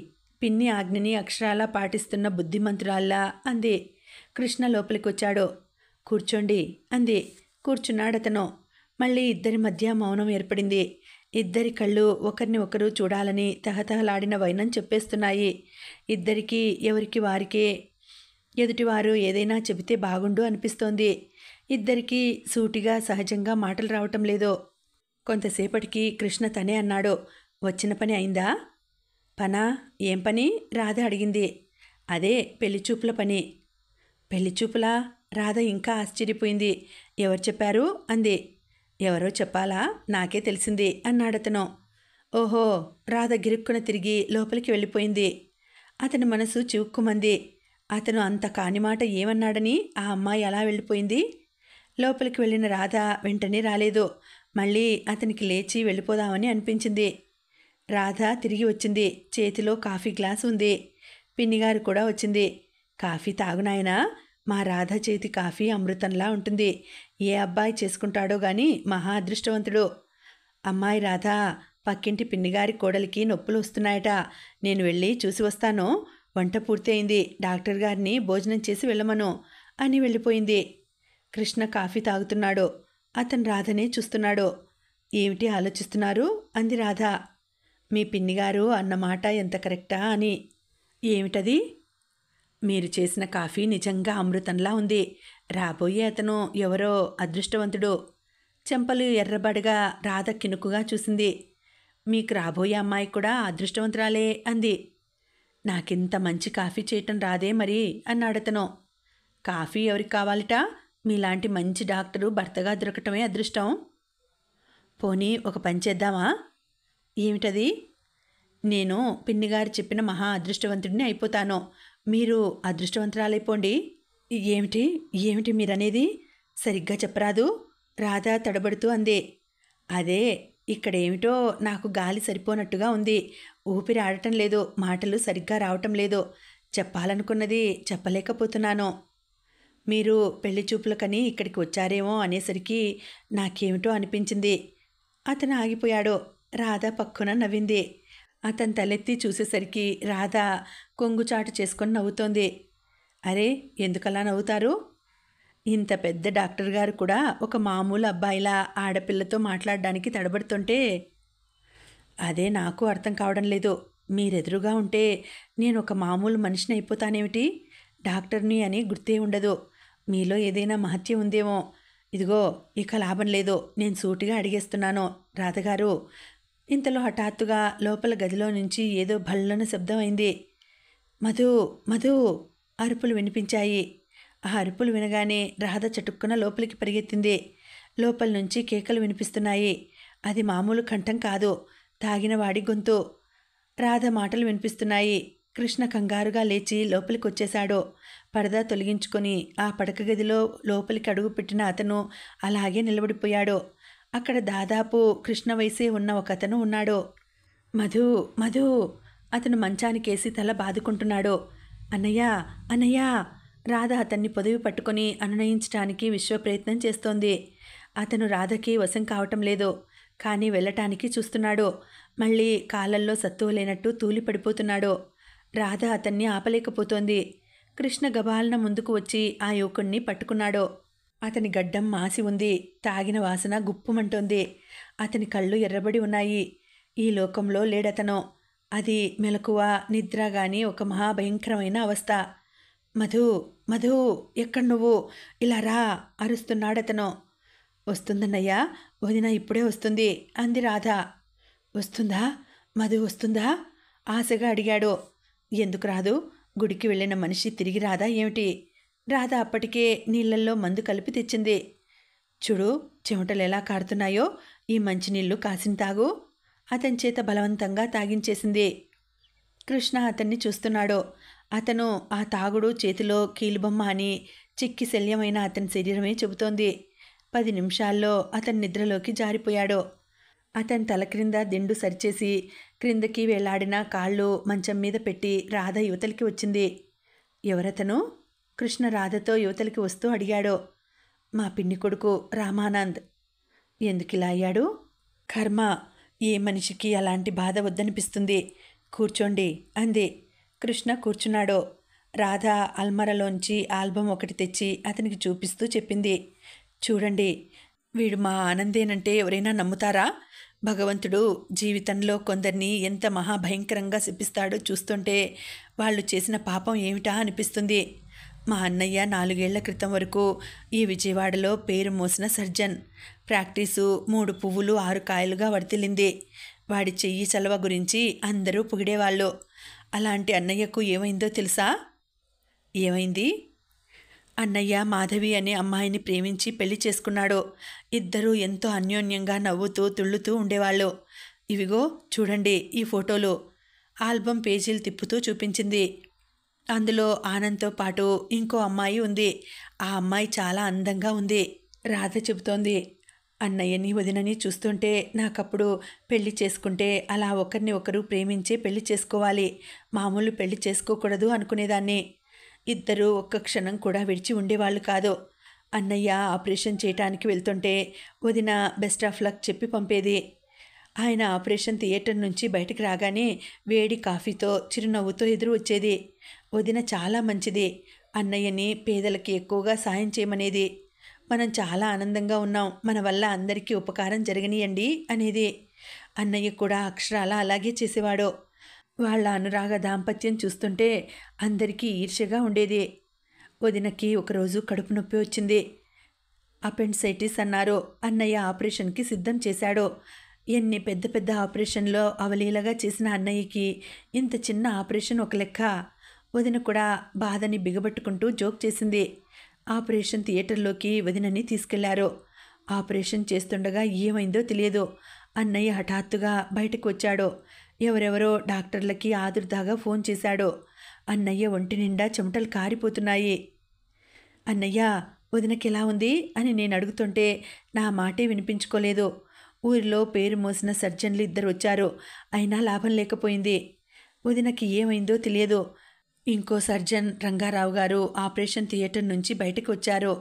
A: పిన్ని ఆజ్ఞని అక్షరాలా పాటిస్తున్న బుద్ధిమంతురాల్లా అంది. కృష్ణ లోపలికి వచ్చాడు. కూర్చోండి అంది. కూర్చున్నాడతను. మళ్ళీ ఇద్దరి మధ్య మౌనం ఏర్పడింది. ఇద్దరి కళ్ళు ఒకరిని ఒకరు చూడాలని తహతహలాడిన వైనం చెప్పేస్తున్నాయి. ఇద్దరికీ ఎవరికి వారికే ఎదుటివారు ఏదైనా చెబితే బాగుండు అనిపిస్తోంది. ఇద్దరికీ సూటిగా సహజంగా మాటలు రావటం లేదు. కొంతసేపటికి కృష్ణ తనే అన్నాడు, వచ్చిన పని అయిందా? పనా? ఏం పని? రాధ అడిగింది. అదే పెళ్లిచూపుల పని. పెళ్లిచూపులా? రాధ ఇంకా ఆశ్చర్యపోయింది. ఎవరు చెప్పారు అంది. ఎవరో చెప్పాలా, నాకే తెలిసింది అన్నాడతను. ఓహో, రాధ గిరుక్కున తిరిగి లోపలికి వెళ్ళిపోయింది. అతని మనసు చివుక్కుమంది. అతను అంత కానిమాట ఏమన్నాడని ఆ అమ్మాయి అలా వెళ్ళిపోయింది? లోపలికి వెళ్ళిన రాధ వెంటనే రాలేదు. మళ్ళీ అతనికి లేచి వెళ్ళిపోదామని అనిపించింది. రాధ తిరిగి వచ్చింది. చేతిలో కాఫీ గ్లాస్ ఉంది. పిన్నిగారు కూడా వచ్చింది. కాఫీ తాగునాయనా, మా రాధ చేతి కాఫీ అమృతంలా ఉంటుంది. ఏ అబ్బాయి చేసుకుంటాడో గాని మహా అదృష్టవంతుడు. అమ్మాయి రాధ, పక్కింటి పిన్నిగారి కోడలికి నొప్పులు వస్తున్నాయట, నేను వెళ్ళి చూసి వస్తాను. వంట పూర్తి అయింది, డాక్టర్ గారిని భోజనం చేసి వెళ్ళమను అని వెళ్ళిపోయింది. కృష్ణ కాఫీ తాగుతున్నాడు. అతను రాధనే చూస్తున్నాడు. ఏమిటి ఆలోచిస్తున్నారు అంది రాధ. మీ పిన్నిగారు అన్నమాట ఎంత కరెక్టా అని. ఏమిటది? మీరు చేసిన కాఫీ నిజంగా అమృతంలా ఉంది. రాబోయే అతను ఎవరో అదృష్టవంతుడు. చెంపలు ఎర్రబడగా రాధ కినుకుగా చూసింది. మీకు రాబోయే అమ్మాయి కూడా అదృష్టవంతురాలే అంది. నాకింత మంచి కాఫీ చేయటం రాదే మరి అన్నాడతను. కాఫీ ఎవరికి కావాలట? మీలాంటి మంచి డాక్టరు భర్తగా దొరకటమే అదృష్టం. పోనీ ఒక పని చేద్దామా? ఏమిటది? నేను పిన్నిగారు చెప్పిన మహా అదృష్టవంతుడిని అయిపోతాను, మీరు అదృష్టవంతురాలైపోండి. ఏమిటి ఏమిటి మీరనేది? సరిగ్గా చెప్పరాదు? రాధ తడబడుతూ అంది. అదే, ఇక్కడేమిటో నాకు గాలి సరిపోనట్టుగా ఉంది. ఊపిరి ఆడటం లేదు, మాటలు సరిగ్గా రావటం లేదు. చెప్పాలనుకున్నది చెప్పలేకపోతున్నాను. మీరు పెళ్లి చూపులకని ఇక్కడికి వచ్చారేమో అనేసరికి నాకేమిటో అనిపించింది. అతను ఆగిపోయాడు. రాధ పక్కున నవ్వింది. అతను తలెత్తి చూసేసరికి రాధ కొంగుచాటు చేసుకొని నవ్వుతోంది. అరే, ఎందుకలా నవ్వుతారు? ఇంత పెద్ద డాక్టర్ గారు కూడా ఒక మామూలు అబ్బాయిలా ఆడపిల్లతో మాట్లాడడానికి తడబడుతుంటే అదే నాకు అర్థం కావడం లేదు. మీరెదురుగా ఉంటే నేను ఒక మామూలు మనిషిని అయిపోతానేమిటి? డాక్టర్ని అని గుర్తే ఉండదు. మీలో ఏదైనా మహత్యం ఉందేమో. ఇదిగో, ఇక లాభం లేదు, నేను సూటిగా అడిగేస్తున్నాను రాధగారు. ఇంతలో హఠాత్తుగా లోపల గదిలో నుంచి ఏదో భళ్ళన శబ్దం అయింది. మధు, మధు అరుపులు వినిపించాయి. ఆ అరుపులు వినగానే రాధ చటుక్కున లోపలికి పరిగెత్తింది. లోపల నుంచి కేకలు వినిపిస్తున్నాయి. అది మామూలు కంఠం కాదు, తాగినవాడి గొంతు. రాధ మాటలు వినిపిస్తున్నాయి. కృష్ణ కంగారుగా లేచి లోపలికి వచ్చేశాడు. పరదా తొలగించుకొని ఆ పడక గదిలో లోపలికి అడుగు పెట్టిన అతను అలాగే నిలబడిపోయాడు. అక్కడ దాదాపు కృష్ణ వయసే ఉన్న ఒక అతను ఉన్నాడు. మధు, మధు అతను మంచానికేసి తల బాదుకుంటున్నాడు. అన్నయ్య, అన్నయ్య. రాధ అతన్ని పొదివి పట్టుకొని అనునయించటానికి విశ్వప్రయత్నం చేస్తోంది. అతను రాధకి వశం కావటం లేదు. కానీ వెళ్ళటానికి చూస్తున్నాడు. మళ్ళీ కాళ్ళల్లో సత్తువ లేనట్టు తూలి పడిపోతున్నాడు. రాధ అతన్ని ఆపలేకపోతోంది. కృష్ణ గబాలన ముందుకు వచ్చి ఆ యువకుణ్ణి పట్టుకున్నాడు. అతని గడ్డం మాసి ఉంది. తాగిన వాసన గుప్పుమంటోంది. అతని కళ్ళు ఎర్రబడి ఉన్నాయి. ఈ లోకంలో లేడతను. అది మెలకువ, నిద్ర గాని ఒక మహాభయంకరమైన అవస్థ. మధు, మధు, ఎక్కడ నువ్వు? ఇలా రా అరుస్తున్నాడతను. వస్తుందన్నయ్యా, వదిన ఇప్పుడే వస్తుంది అంది రాధ. వస్తుందా? మధు వస్తుందా? ఆశగా అడిగాడు. ఎందుకు రాదు? గుడికి వెళ్ళిన మనిషి తిరిగి రాదా ఏమిటి? రాధ అప్పటికే నీళ్లల్లో మందు కలిపి తెచ్చింది. చూడు, చెమటలు ఎలా కారుతున్నాయో. ఈ మంచినీళ్లు కాసిన తాగు. అతని చేత బలవంతంగా తాగించేసింది. కృష్ణ అతన్ని చూస్తున్నాడు. అతను ఆ తాగుడు చేతిలో కీలుబొమ్మ అని చిక్కి శల్యమైన అతని శరీరమే చెబుతోంది. 10 నిమిషాల్లో అతని నిద్రలోకి జారిపోయాడు. అతని తల క్రింద దిండు సరిచేసి క్రిందకి వేలాడిన కాళ్ళు మంచం మీద పెట్టి రాధ యువతలికి వచ్చింది. ఎవరతను? కృష్ణ రాధతో యువతలికి వస్తూ అడిగాడు. మా పిన్ని కొడుకు రామానంద్. ఎందుకిలా అయ్యాడు? కర్మ. ఏ మనిషికి అలాంటి బాధ వద్దనిపిస్తుంది. కూర్చోండి అంది. కృష్ణ కూర్చున్నాడు. రాధ అల్మరలోంచి ఆల్బం ఒకటి తెచ్చి అతనికి చూపిస్తూ చెప్పింది. చూడండి, వీడు మా ఆనందేనంటే ఎవరైనా నమ్ముతారా? భగవంతుడు జీవితంలో కొందరిని ఎంత మహాభయంకరంగా శపిస్తాడో చూస్తుంటే వాళ్ళు చేసిన పాపం ఏమిటా అనిపిస్తుంది. మా అన్నయ్య 4 ఏళ్ల క్రితం వరకు ఈ విజయవాడలో పేరు మోసిన సర్జన్. ప్రాక్టీసు 3 పువ్వులు 6 కాయలుగా వర్తిల్లింది. వాడి చెయ్యి చలవ గురించి అందరూ పొగిడేవాళ్ళు. అలాంటి అన్నయ్యకు ఏమైందో తెలుసా? ఏమైంది? అన్నయ్య మాధవి అనే అమ్మాయిని ప్రేమించి పెళ్లి చేసుకున్నాడు. ఇద్దరూ ఎంతో అన్యోన్యంగా నవ్వుతూ తుళ్ళుతూ ఉండేవాళ్ళు. ఇవిగో చూడండి ఈ ఫోటోలు. ఆల్బం పేజీలు తిప్పుతూ చూపించింది. అందులో ఆనంద్తో పాటు ఇంకో అమ్మాయి ఉంది. ఆ అమ్మాయి చాలా అందంగా ఉంది. రాధ చెబుతోంది. అన్నయ్యని వదినని చూస్తుంటే నాకప్పుడు పెళ్లి చేసుకుంటే అలా ఒకరిని ఒకరు ప్రేమించే పెళ్లి చేసుకోవాలి, మామూలు పెళ్లి చేసుకోకూడదు అనుకునేదాన్ని. ఇద్దరూ ఒక్క క్షణం కూడా విడిచి ఉండేవాళ్ళు కాదు. అన్నయ్య ఆపరేషన్ చేయటానికి వెళ్తుంటే వదిన బెస్ట్ ఆఫ్ లక్ చెప్పి పంపేది. ఆయన ఆపరేషన్ థియేటర్ నుంచి బయటకు రాగానే వేడి కాఫీతో చిరునవ్వుతో ఎదురు వచ్చేది. వదిన చాలా మంచిది. అన్నయ్యని పేదలకి ఎక్కువగా సాయం చేయమనేది. మనం చాలా ఆనందంగా ఉన్నాం, మన వల్ల అందరికీ ఉపకారం జరగనియండి అనేది. అన్నయ్య కూడా అక్షరాల అలాగే చేసేవాడు. వాళ్ళ అనురాగ దాంపత్యం చూస్తుంటే అందరికీ ఈర్ష్యగా ఉండేది. వదినకి ఒకరోజు కడుపు నొప్పి వచ్చింది. అపెండిసైటిస్ అన్నారు. అన్నయ్య ఆపరేషన్కి సిద్ధం చేశాడు. ఎన్ని పెద్ద పెద్ద ఆపరేషన్లో అవలీలగా చేసిన అన్నయ్యకి ఇంత చిన్న ఆపరేషన్ ఒక లెక్క. వదిన కూడా బాధని బిగబట్టుకుంటూ జోక్ చేసింది. ఆపరేషన్ థియేటర్లోకి వదినని తీసుకెళ్లారు. ఆపరేషన్ చేస్తుండగా ఏమైందో తెలియదు. అన్నయ్య హఠాత్తుగా బయటకు వచ్చాడు. ఎవరెవరో డాక్టర్లకి ఆదుర్దాగా ఫోన్ చేశాడు. అన్నయ్య ఒంటి నిండా చెమటలు కారిపోతున్నాయి. అన్నయ్య, వదినకి ఎలా ఉంది అని నేను అడుగుతుంటే నా మాటే వినిపించుకోలేదు. ఊరిలో పేరు మోసిన సర్జన్లు 2 వచ్చారు. అయినా లాభం లేకపోయింది. వదినకి ఏమైందో తెలియదు. ఇంకో సర్జన్ రంగారావు గారు ఆపరేషన్ థియేటర్ నుంచి బయటకు వచ్చారు.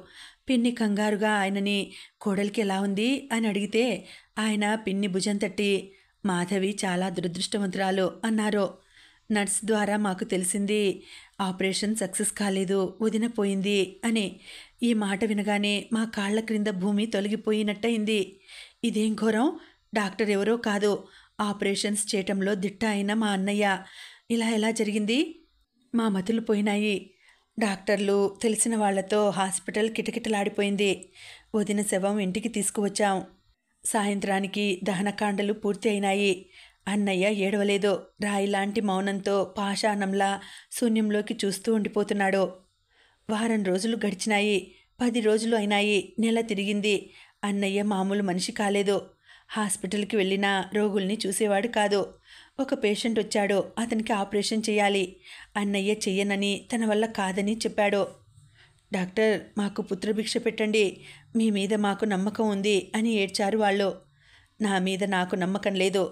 A: పిన్ని కంగారుగా ఆయనని కోడలికి ఎలా ఉంది అని అడిగితే ఆయన పిన్ని భుజం తట్టి మాధవి చాలా దురదృష్టవంతురాలు అన్నారు. నర్స్ ద్వారా మాకు తెలిసింది ఆపరేషన్ సక్సెస్ కాలేదు, వదిన పోయింది అని. ఈ మాట వినగానే మా కాళ్ల క్రింద భూమి తొలగిపోయినట్టయింది. ఇదేం ఘోరం! డాక్టర్ ఎవరో కాదు, ఆపరేషన్స్ చేయటంలో దిట్ట అయిన మా అన్నయ్య. ఇలా ఎలా జరిగింది? మా మతులు పోయినాయి. డాక్టర్లు తెలిసిన వాళ్లతో హాస్పిటల్ కిటకిటలాడిపోయింది. వదిన శవం ఇంటికి తీసుకువచ్చాం. సాయంత్రానికి దహనకాండలు పూర్తి అయినాయి. అన్నయ్య ఏడవలేదు. రాయిలాంటి మౌనంతో పాషాణంలా శూన్యంలోకి చూస్తూ ఉండిపోతున్నాడు. వారం రోజులు గడిచినాయి. 10 రోజులు అయినాయి. నెల తిరిగింది. అన్నయ్య మామూలు మనిషి కాలేదు. హాస్పిటల్కి వెళ్ళినా రోగుల్ని చూసేవాడు కాదు. ఒక పేషెంట్ వచ్చాడు. అతనికి ఆపరేషన్ చేయాలి. అన్నయ్య చెయ్యనని, తన వల్ల కాదని చెప్పాడు. డాక్టర్, మాకు పుత్రభిక్ష పెట్టండి, మీ మీద మాకు నమ్మకం ఉంది అని ఏడ్చారు వాళ్ళు. నా మీద నాకు నమ్మకం లేదు.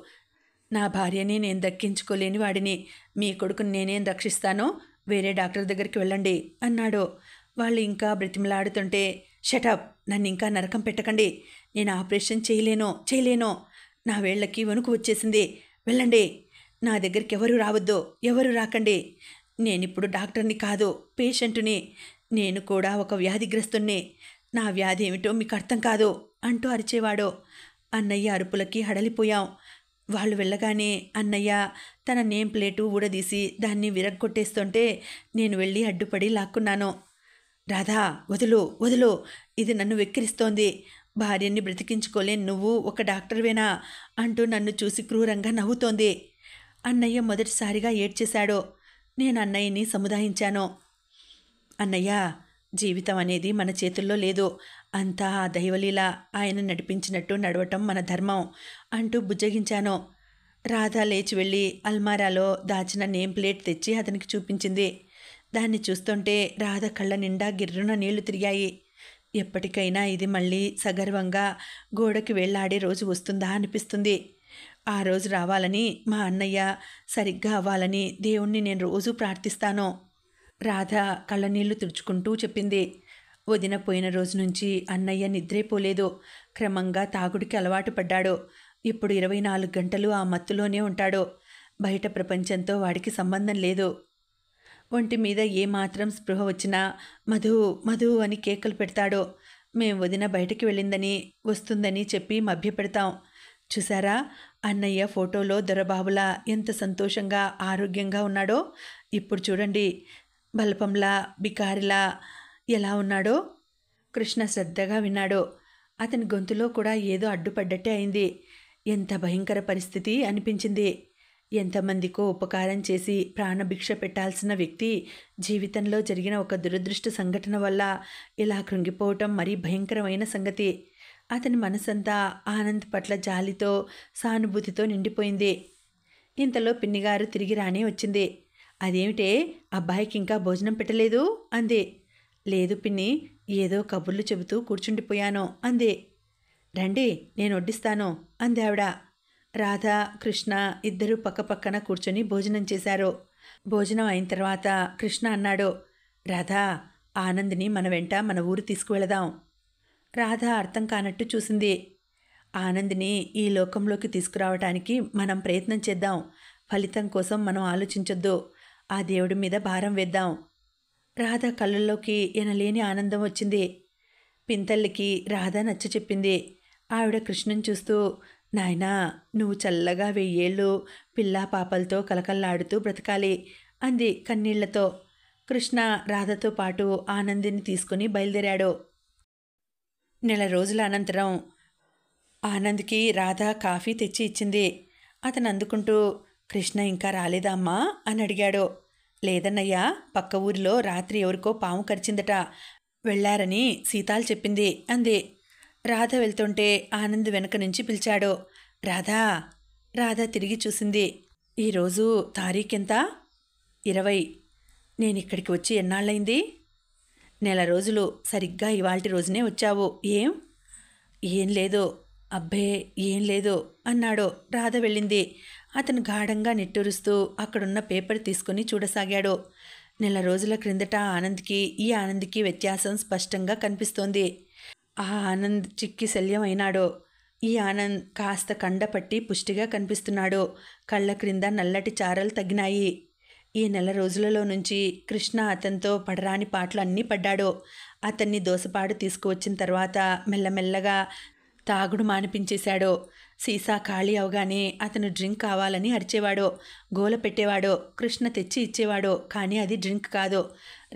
A: నా భార్యని నేను దక్కించుకోలేని వాడిని. మీ కొడుకుని నేనేం రక్షిస్తానో, వేరే డాక్టర్ దగ్గరికి వెళ్ళండి అన్నాడు. వాళ్ళు ఇంకా బ్రతిమలాడుతుంటే, షటప్, నన్ను ఇంకా నరకం పెట్టకండి, నేను ఆపరేషన్ చేయలేను, నా వేళ్లకి వణుకు వచ్చేసింది, వెళ్ళండి, నా దగ్గరికి ఎవరు రావద్దు, ఎవరు రాకండి, నేనిప్పుడు డాక్టర్ని కాదు, పేషెంటుని, నేను కూడా ఒక వ్యాధిగ్రస్తుణ్ణి, నా వ్యాధి ఏమిటో మీకు అర్థం కాదు అంటూ అరిచేవాడు. అన్నయ్య అరుపులకి హడలిపోయాం. వాళ్ళు వెళ్ళగానే అన్నయ్య తన నేమ్ ప్లేటు ఊడదీసి దాన్ని విరగ్గొట్టేస్తుంటే నేను వెళ్ళి అడ్డుపడి లాక్కున్నాను. రాధా, వదులు వదులు, ఇది నన్ను వెక్కిరిస్తోంది. భార్యని బ్రతికించుకోలేని నువ్వు ఒక డాక్టర్వేనా అంటూ నన్ను చూసి క్రూరంగా నవ్వుతోంది. అన్నయ్య మొదటిసారిగా ఏడ్చేశాడు. నేను అన్నయ్యని సముదాయించాను. అన్నయ్య, జీవితం అనేది మన చేతుల్లో లేదు. అంతా ఆ దైవలీల. ఆయన నడిపించినట్టు నడవటం మన ధర్మం అంటూ బుజ్జగించాను. రాధ లేచి వెళ్ళి అల్మారాలో దాచిన నేమ్ ప్లేట్ తెచ్చి అతనికి చూపించింది. దాన్ని చూస్తుంటే రాధ కళ్ళ నిండా గిర్రున నీళ్లు తిరిగాయి. ఎప్పటికైనా ఇది మళ్ళీ సగర్వంగా గోడకి వేళ్లాడే రోజు వస్తుందా అనిపిస్తుంది. ఆ రోజు రావాలని, మా అన్నయ్య సరిగ్గా అవ్వాలని దేవుణ్ణి నేను రోజూ ప్రార్థిస్తాను. రాధ కళ్ళనీళ్లు తుడుచుకుంటూ చెప్పింది. వదిన పోయిన రోజు నుంచి అన్నయ్య నిద్రే పోలేదు. క్రమంగా తాగుడికి అలవాటు పడ్డాడు. ఇప్పుడు 24 గంటలు ఆ మత్తులోనే ఉంటాడు. బయట ప్రపంచంతో వాడికి సంబంధం లేదు. ఒంటి మీద ఏమాత్రం స్పృహ వచ్చినా మధు మధు అని కేకలు పెడతాడు. మేం వదిన బయటికి వెళ్ళిందని వస్తుందని చెప్పి మభ్యపెడతాం. చూసారా, అన్నయ్య ఫోటోలో దొరబాబులా ఎంత సంతోషంగా ఆరోగ్యంగా ఉన్నాడో. ఇప్పుడు చూడండి, బల్పంలా బికారిలా ఎలా ఉన్నాడో. కృష్ణ శ్రద్ధగా విన్నాడు. అతని గొంతులో కూడా ఏదో అడ్డుపడ్డట్టే అయింది. ఎంత భయంకర పరిస్థితి అనిపించింది. ఎంతమందికో ఉపకారం చేసి ప్రాణభిక్ష పెట్టాల్సిన వ్యక్తి జీవితంలో జరిగిన ఒక దురదృష్ట సంఘటన వల్ల ఇలా కృంగిపోవటం మరీ భయంకరమైన సంగతి. అతని మనసంతా ఆనంద్ పట్ల జాలితో సానుభూతితో నిండిపోయింది. ఇంతలో పిన్నిగారు తిరిగి రానే వచ్చింది. అదేమిటే, అబ్బాయికి ఇంకా భోజనం పెట్టలేదు అంది. లేదు పిన్ని, ఏదో కబుర్లు చెబుతూ కూర్చుండిపోయాను అంది. రండి, నేను వడ్డిస్తాను అంది ఆవిడ. రాధ, కృష్ణ ఇద్దరూ పక్కపక్కన కూర్చొని భోజనం చేశారు. భోజనం అయిన తర్వాత కృష్ణ అన్నాడు, రాధా, ఆనంద్ని మన వెంట మన ఊరు తీసుకువెళదాం. రాధ అర్థం కానట్టు చూసింది. ఆనంద్ని ఈ లోకంలోకి తీసుకురావటానికి మనం ప్రయత్నం చేద్దాం. ఫలితం కోసం మనం ఆలోచించొద్దు. ఆ దేవుడి మీద భారం వేద్దాం. రాధ కళ్ళల్లోకి ఎనలేని ఆనందం వచ్చింది. పింతల్లికి రాధ నచ్చ చెప్పింది. ఆవిడ కృష్ణను చూస్తూ, నాయనా, నువ్వు చల్లగా 1000 ఏళ్ళు పిల్లా పాపలతో కలకల్లాడుతూ బ్రతకాలి అంది కన్నీళ్లతో. కృష్ణ రాధతో పాటు ఆనందిని తీసుకుని బయలుదేరాడు. నెల రోజుల అనంతరం ఆనంద్కి రాధ కాఫీ తెచ్చి ఇచ్చింది. అతను అందుకుంటూ, కృష్ణ ఇంకా రాలేదా అమ్మా అని అడిగాడు. లేదన్నయ్యా, పక్క ఊరిలో రాత్రి ఎవరికో పాము కరిచిందట, వెళ్ళారని సీతాలు చెప్పింది అంది. రాధ వెళ్తుంటే ఆనంద్ వెనక నుంచి పిలిచాడు, రాధా. రాధ తిరిగి చూసింది. ఈరోజు తారీఖెంత? 20. నేనిక్కడికి వచ్చి ఎన్నాళ్ళైంది? 1 నెల రోజులు. సరిగ్గా ఇవాల్టి రోజునే వచ్చావు. ఏం లేదు. అబ్బే, ఏం లేదు అన్నాడు. రాధ వెళ్ళింది. అతను గాఢంగా నిట్టూరుస్తూ అక్కడున్న పేపర్ తీసుకుని చూడసాగాడు. 1 నెల రోజుల క్రిందట ఆనంద్కి ఈ ఆనంద్కి వ్యత్యాసం స్పష్టంగా కనిపిస్తోంది. ఆ ఆనంద్ చిక్కి శల్యం అయినాడు. ఈ ఆనంద్ కాస్త కండపట్టి పుష్టిగా కనిపిస్తున్నాడు. కళ్ళ క్రింద నల్లటి చారలు తగ్గినాయి. ఈ 1 నెల రోజులలో నుంచి కృష్ణ అతనితో పడరాని పాటలు అన్నీ పడ్డాడు. అతన్ని దోసపాడు తీసుకువచ్చిన తర్వాత మెల్లమెల్లగా తాగుడు మానిపించేశాడు. సీసా ఖాళీ అవగానే అతను డ్రింక్ కావాలని అరిచేవాడు, గోల పెట్టేవాడు. కృష్ణ తెచ్చి ఇచ్చేవాడు, కానీ అది డ్రింక్ కాదు.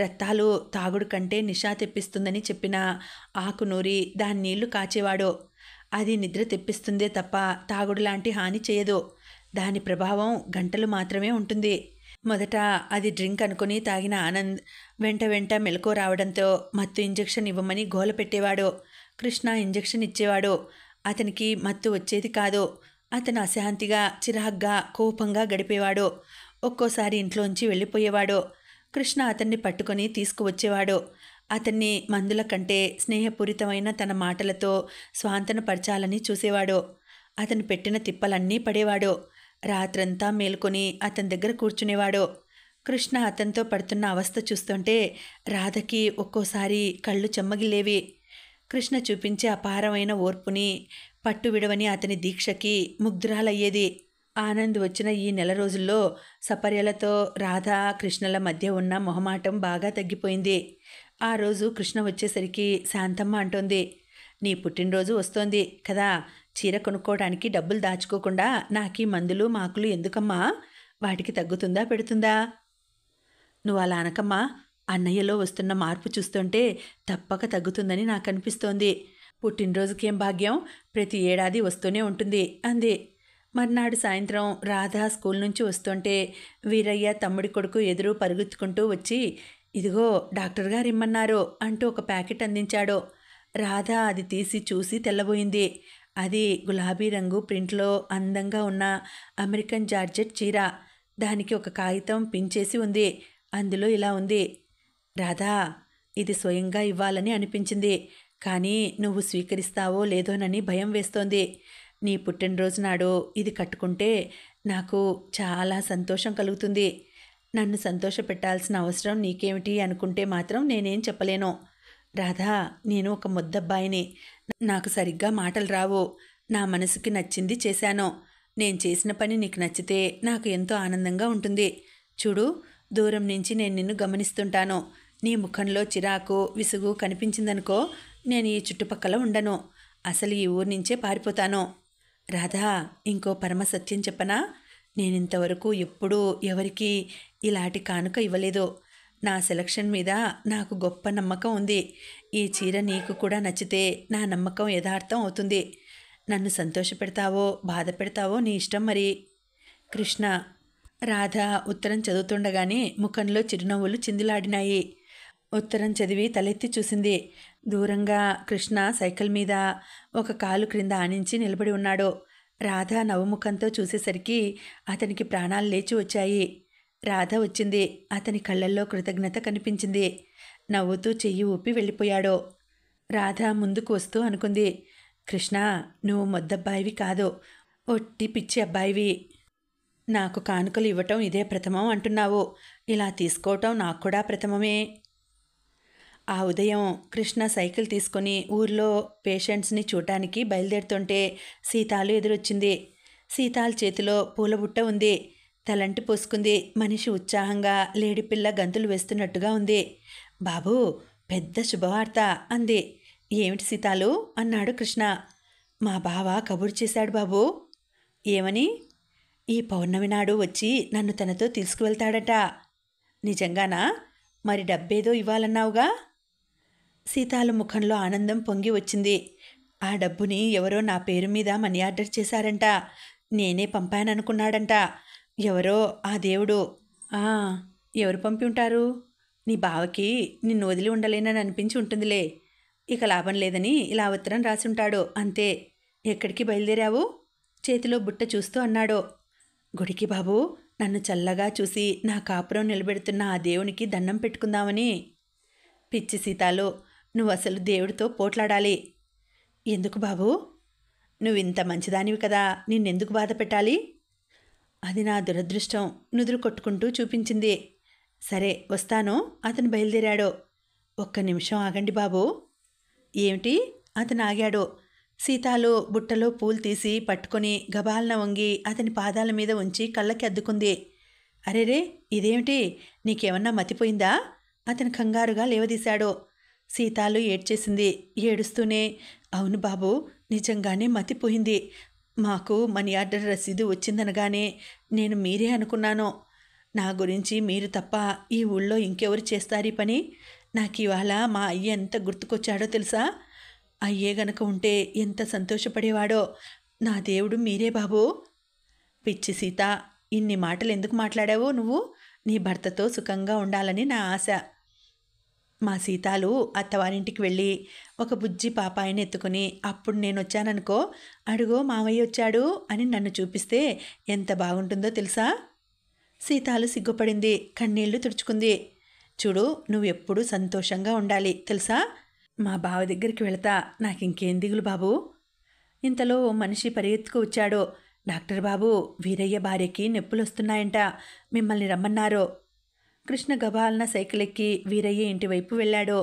A: రత్తాలు తాగుడు కంటే నిషా తెప్పిస్తుందని చెప్పిన ఆకు నూరి దాని నీళ్లు కాచేవాడు. అది నిద్ర తెప్పిస్తుందే తప్ప తాగుడు లాంటి హాని చేయదు. దాని ప్రభావం గంటలు మాత్రమే ఉంటుంది. మొదట అది డ్రింక్ అనుకుని తాగిన ఆనంద్ వెంట మెలకువ రావడంతో మత్తు ఇంజెక్షన్ ఇవ్వమని గోల పెట్టేవాడు. కృష్ణ ఇంజెక్షన్ ఇచ్చేవాడు. అతనికి మత్తు వచ్చేది కాదు. అతను అశాంతిగా, చిరాగ్గా, కోపంగా గడిపేవాడు. ఒక్కోసారి ఇంట్లోంచి వెళ్ళిపోయేవాడు. కృష్ణ అతన్ని పట్టుకొని తీసుకువచ్చేవాడు. అతన్ని మందుల కంటే స్నేహపూరితమైన తన మాటలతో స్వాంతనపరచాలని చూసేవాడు. అతను పెట్టిన తిప్పలన్నీ పడేవాడు. రాత్రంతా మేలుకొని అతని దగ్గర కూర్చునేవాడు. కృష్ణ అతనితో పడుతున్న అవస్థ చూస్తుంటే రాధకి ఒక్కోసారి కళ్ళు చెమ్మగిల్లేవి. కృష్ణ చూపించే అపారమైన ఓర్పుని, పట్టు విడవని అతని దీక్షకి ముగ్ధురాలయ్యేది. ఆనంద్ వచ్చిన ఈ 1 నెల రోజుల్లో సపర్యలతో రాధ, కృష్ణల మధ్య ఉన్న మొహమాటం బాగా తగ్గిపోయింది. ఆ రోజు కృష్ణ వచ్చేసరికి శాంతమ్మ అంటోంది, నీ పుట్టినరోజు వస్తోంది కదా, చీర కొనుక్కోవడానికి డబ్బులు దాచుకోకుండా నాకీ మందులు మాకులు ఎందుకమ్మా? వాటికి తగ్గుతుందా పెడుతుందా? నువ్వు అలా అనకమ్మా. అన్నయ్యలో వస్తున్న మార్పు చూస్తుంటే తప్పక తగ్గుతుందని నాకు అనిపిస్తోంది. పుట్టినరోజుకేం భాగ్యం, ప్రతి ఏడాది వస్తూనే ఉంటుంది అంది. మర్నాడు సాయంత్రం రాధ స్కూల్ నుంచి వస్తుంటే వీరయ్య తమ్ముడి కొడుకు ఎదురు పరుగుతుకుంటూ వచ్చి, ఇదిగో డాక్టర్ గారు ఇమ్మన్నారు అంటూ ఒక ప్యాకెట్ అందించాడు. రాధ అది తీసి చూసి తెల్లబోయింది. అది గులాబీ రంగు ప్రింట్లో అందంగా ఉన్న అమెరికన్ జార్జెట్ చీర. దానికి ఒక కాగితం పించేసి ఉంది. అందులో ఇలా ఉంది: రాధా, ఇది స్వయంగా ఇవ్వాలని అనిపించింది, కానీ నువ్వు స్వీకరిస్తావో లేదోనని భయం వేస్తోంది. నీ పుట్టినరోజు నాడు ఇది కట్టుకుంటే నాకు చాలా సంతోషం కలుగుతుంది. నన్ను సంతోషపెట్టాల్సిన అవసరం నీకేమిటి అనుకుంటే మాత్రం నేనేం చెప్పలేను. రాధా, నేను ఒక ముద్దబ్బాయిని. నాకు సరిగ్గా మాటలు రావు. నా మనసుకి నచ్చింది చేశాను. నేను చేసిన పని నీకు నచ్చితే నాకు ఎంతో ఆనందంగా ఉంటుంది. చూడు, దూరం నుంచి నేను నిన్ను గమనిస్తుంటాను. నీ ముఖంలో చిరాకు, విసుగు కనిపించిందనుకో, నేను ఈ చుట్టుపక్కల ఉండను. అసలు ఈ ఊరి నుంచే పారిపోతాను. రాధా, ఇంకో పరమసత్యం చెప్పనా? నేనింతవరకు ఎప్పుడూ ఎవరికీ ఇలాంటి కానుక ఇవ్వలేదు. నా సెలక్షన్ మీద నాకు గొప్ప నమ్మకం ఉంది. ఈ చీర నీకు కూడా నచ్చితే నా నమ్మకం యథార్థం అవుతుంది. నన్ను సంతోషపెడతావో బాధ పెడతావో నీ ఇష్టం మరి. కృష్ణ. రాధ ఉత్తరం చదువుతుండగానే ముఖంలో చిరునవ్వులు చిందులాడినాయి. ఉత్తరం చదివి తలెత్తి చూసింది. దూరంగా కృష్ణ సైకిల్ మీద ఒక కాలు క్రింద ఆనించి నిలబడి ఉన్నాడు. రాధ నవ్వుముఖంతో చూసేసరికి అతనికి ప్రాణాలు లేచి వచ్చాయి. రాధ వచ్చింది. అతని కళ్ళల్లో కృతజ్ఞత కనిపించింది. నవ్వుతూ చెయ్యి ఊపి వెళ్ళిపోయాడు. రాధ ముందుకు వస్తూ అనుకుంది, కృష్ణ, నువ్వు మొద్దబ్బాయివి కాదు, ఒట్టి పిచ్చి అబ్బాయివి. నాకు కానుకలు ఇవ్వటం ఇదే ప్రథమం అంటున్నావు. ఇలా తీసుకోవటం నాకు కూడా ప్రథమమే. ఆ ఉదయం కృష్ణ సైకిల్ తీసుకొని ఊర్లో పేషెంట్స్ని చూడటానికి బయలుదేరుతుంటే సీతాలు ఎదురొచ్చింది. సీతాల చేతిలో పూలబుట్ట ఉంది. తలంటి పోసుకుంది. మనిషి ఉత్సాహంగా లేడిపిల్ల గంతులు వేస్తున్నట్టుగా ఉంది. బాబూ, పెద్ద శుభవార్త అంది. ఏమిటి సీతాలు అన్నాడు కృష్ణ. మా బావ కబురు చేశాడు బాబూ. ఏమని? ఈ పౌర్ణమి నాడు వచ్చి నన్ను తనతో తీసుకువెళ్తాడట. నిజంగానా? మరి డబ్బేదో ఇవ్వాలన్నావుగా? సీతాల ముఖంలో ఆనందం పొంగి వచ్చింది. ఆ డబ్బుని ఎవరో నా పేరు మీద మనీ ఆర్డర్ చేశారంట. నేనే పంపాననుకున్నాడంట. ఎవరో ఆ దేవుడు. ఎవరు పంపి ఉంటారు? నీ బావకి నిన్ను వదిలి ఉండలేనని అనిపించి ఉంటుందిలే. ఇక లాభం లేదని ఇలా ఉత్తరం రాసుంటాడు అంతే. ఎక్కడికి బయలుదేరావు? చేతిలో బుట్ట చూస్తూ అన్నాడు. గుడికి బాబు. నన్ను చల్లగా చూసి నా కాపురం నిలబెడుతున్న ఆ దేవునికి దండం పెట్టుకుందామని. పిచ్చి సీతాలు, నువ్వు అసలు దేవుడితో పోట్లాడాలి. ఎందుకు బాబూ? నువ్వు ఇంత మంచిదానివి కదా, నిన్నెందుకు బాధ పెట్టాలి? అది నా దురదృష్టం నుదురు కొట్టుకుంటూ చూపించింది. సరే వస్తాను. అతను బయలుదేరాడు. ఒక్క నిమిషం ఆగండి బాబూ. ఏమిటి? అతను ఆగాడు. సీతాలు బుట్టలో పూలు తీసి పట్టుకొని గబాలన వంగి అతని పాదాల మీద ఉంచి కళ్ళకి అద్దుకుంది. అరేరే, ఇదేమిటి? నీకేమన్నా మతిపోయిందా? అతను కంగారుగా లేవదీశాడు. సీతాలు ఏడ్చేసింది. ఏడుస్తూనే, అవును బాబు, నిజంగానే మతిపోయింది. మాకు మనీ ఆర్డర్ రసీదు వచ్చిందనగానే నేను మీరే అనుకున్నాను. నా గురించి మీరు తప్ప ఈ ఊళ్ళో ఇంకెవరు చేస్తారు ఈ పని? నాకు ఇవాళ మా అయ్య ఎంత గుర్తుకొచ్చాడో తెలుసా? అయ్యే గనక ఉంటే ఎంత సంతోషపడేవాడో. నా దేవుడు మీరే బాబూ. పిచ్చి సీత, ఇన్ని మాటలు ఎందుకు మాట్లాడావు నువ్వు? నీ భర్తతో సుఖంగా ఉండాలని నా ఆశ. మా సీతాలు అత్తవారింటికి వెళ్ళి ఒక బుజ్జి పాపాయిని ఎత్తుకుని అప్పుడు నేను వచ్చాననుకో, అడుగో మామయ్య వచ్చాడు అని నన్ను చూపిస్తే ఎంత బాగుంటుందో తెలుసా? సీతాలు సిగ్గుపడింది. కన్నీళ్లు తుడుచుకుంది. చూడు, నువ్వెప్పుడూ సంతోషంగా ఉండాలి తెలుసా? మా బావ దగ్గరికి వెళతా. నాకింకేం దిగులు బాబు. ఇంతలో మనిషి పరిగెత్తుకు వచ్చాడు. డాక్టర్ బాబు, వీరయ్య భార్యకి నొప్పులు వస్తున్నాయంట, మిమ్మల్ని రమ్మన్నారు. కృష్ణ గబాలన సైకిల్ ఎక్కి వీరయ్య ఇంటి వైపు వెళ్ళాడు.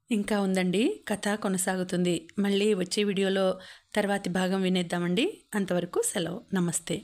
A: ఇంకా ఉందండి, కథ కొనసాగుతుంది. మళ్ళీ వచ్చే వీడియోలో తర్వాతి భాగం వినేద్దామండి. అంతవరకు సెలవు. నమస్తే.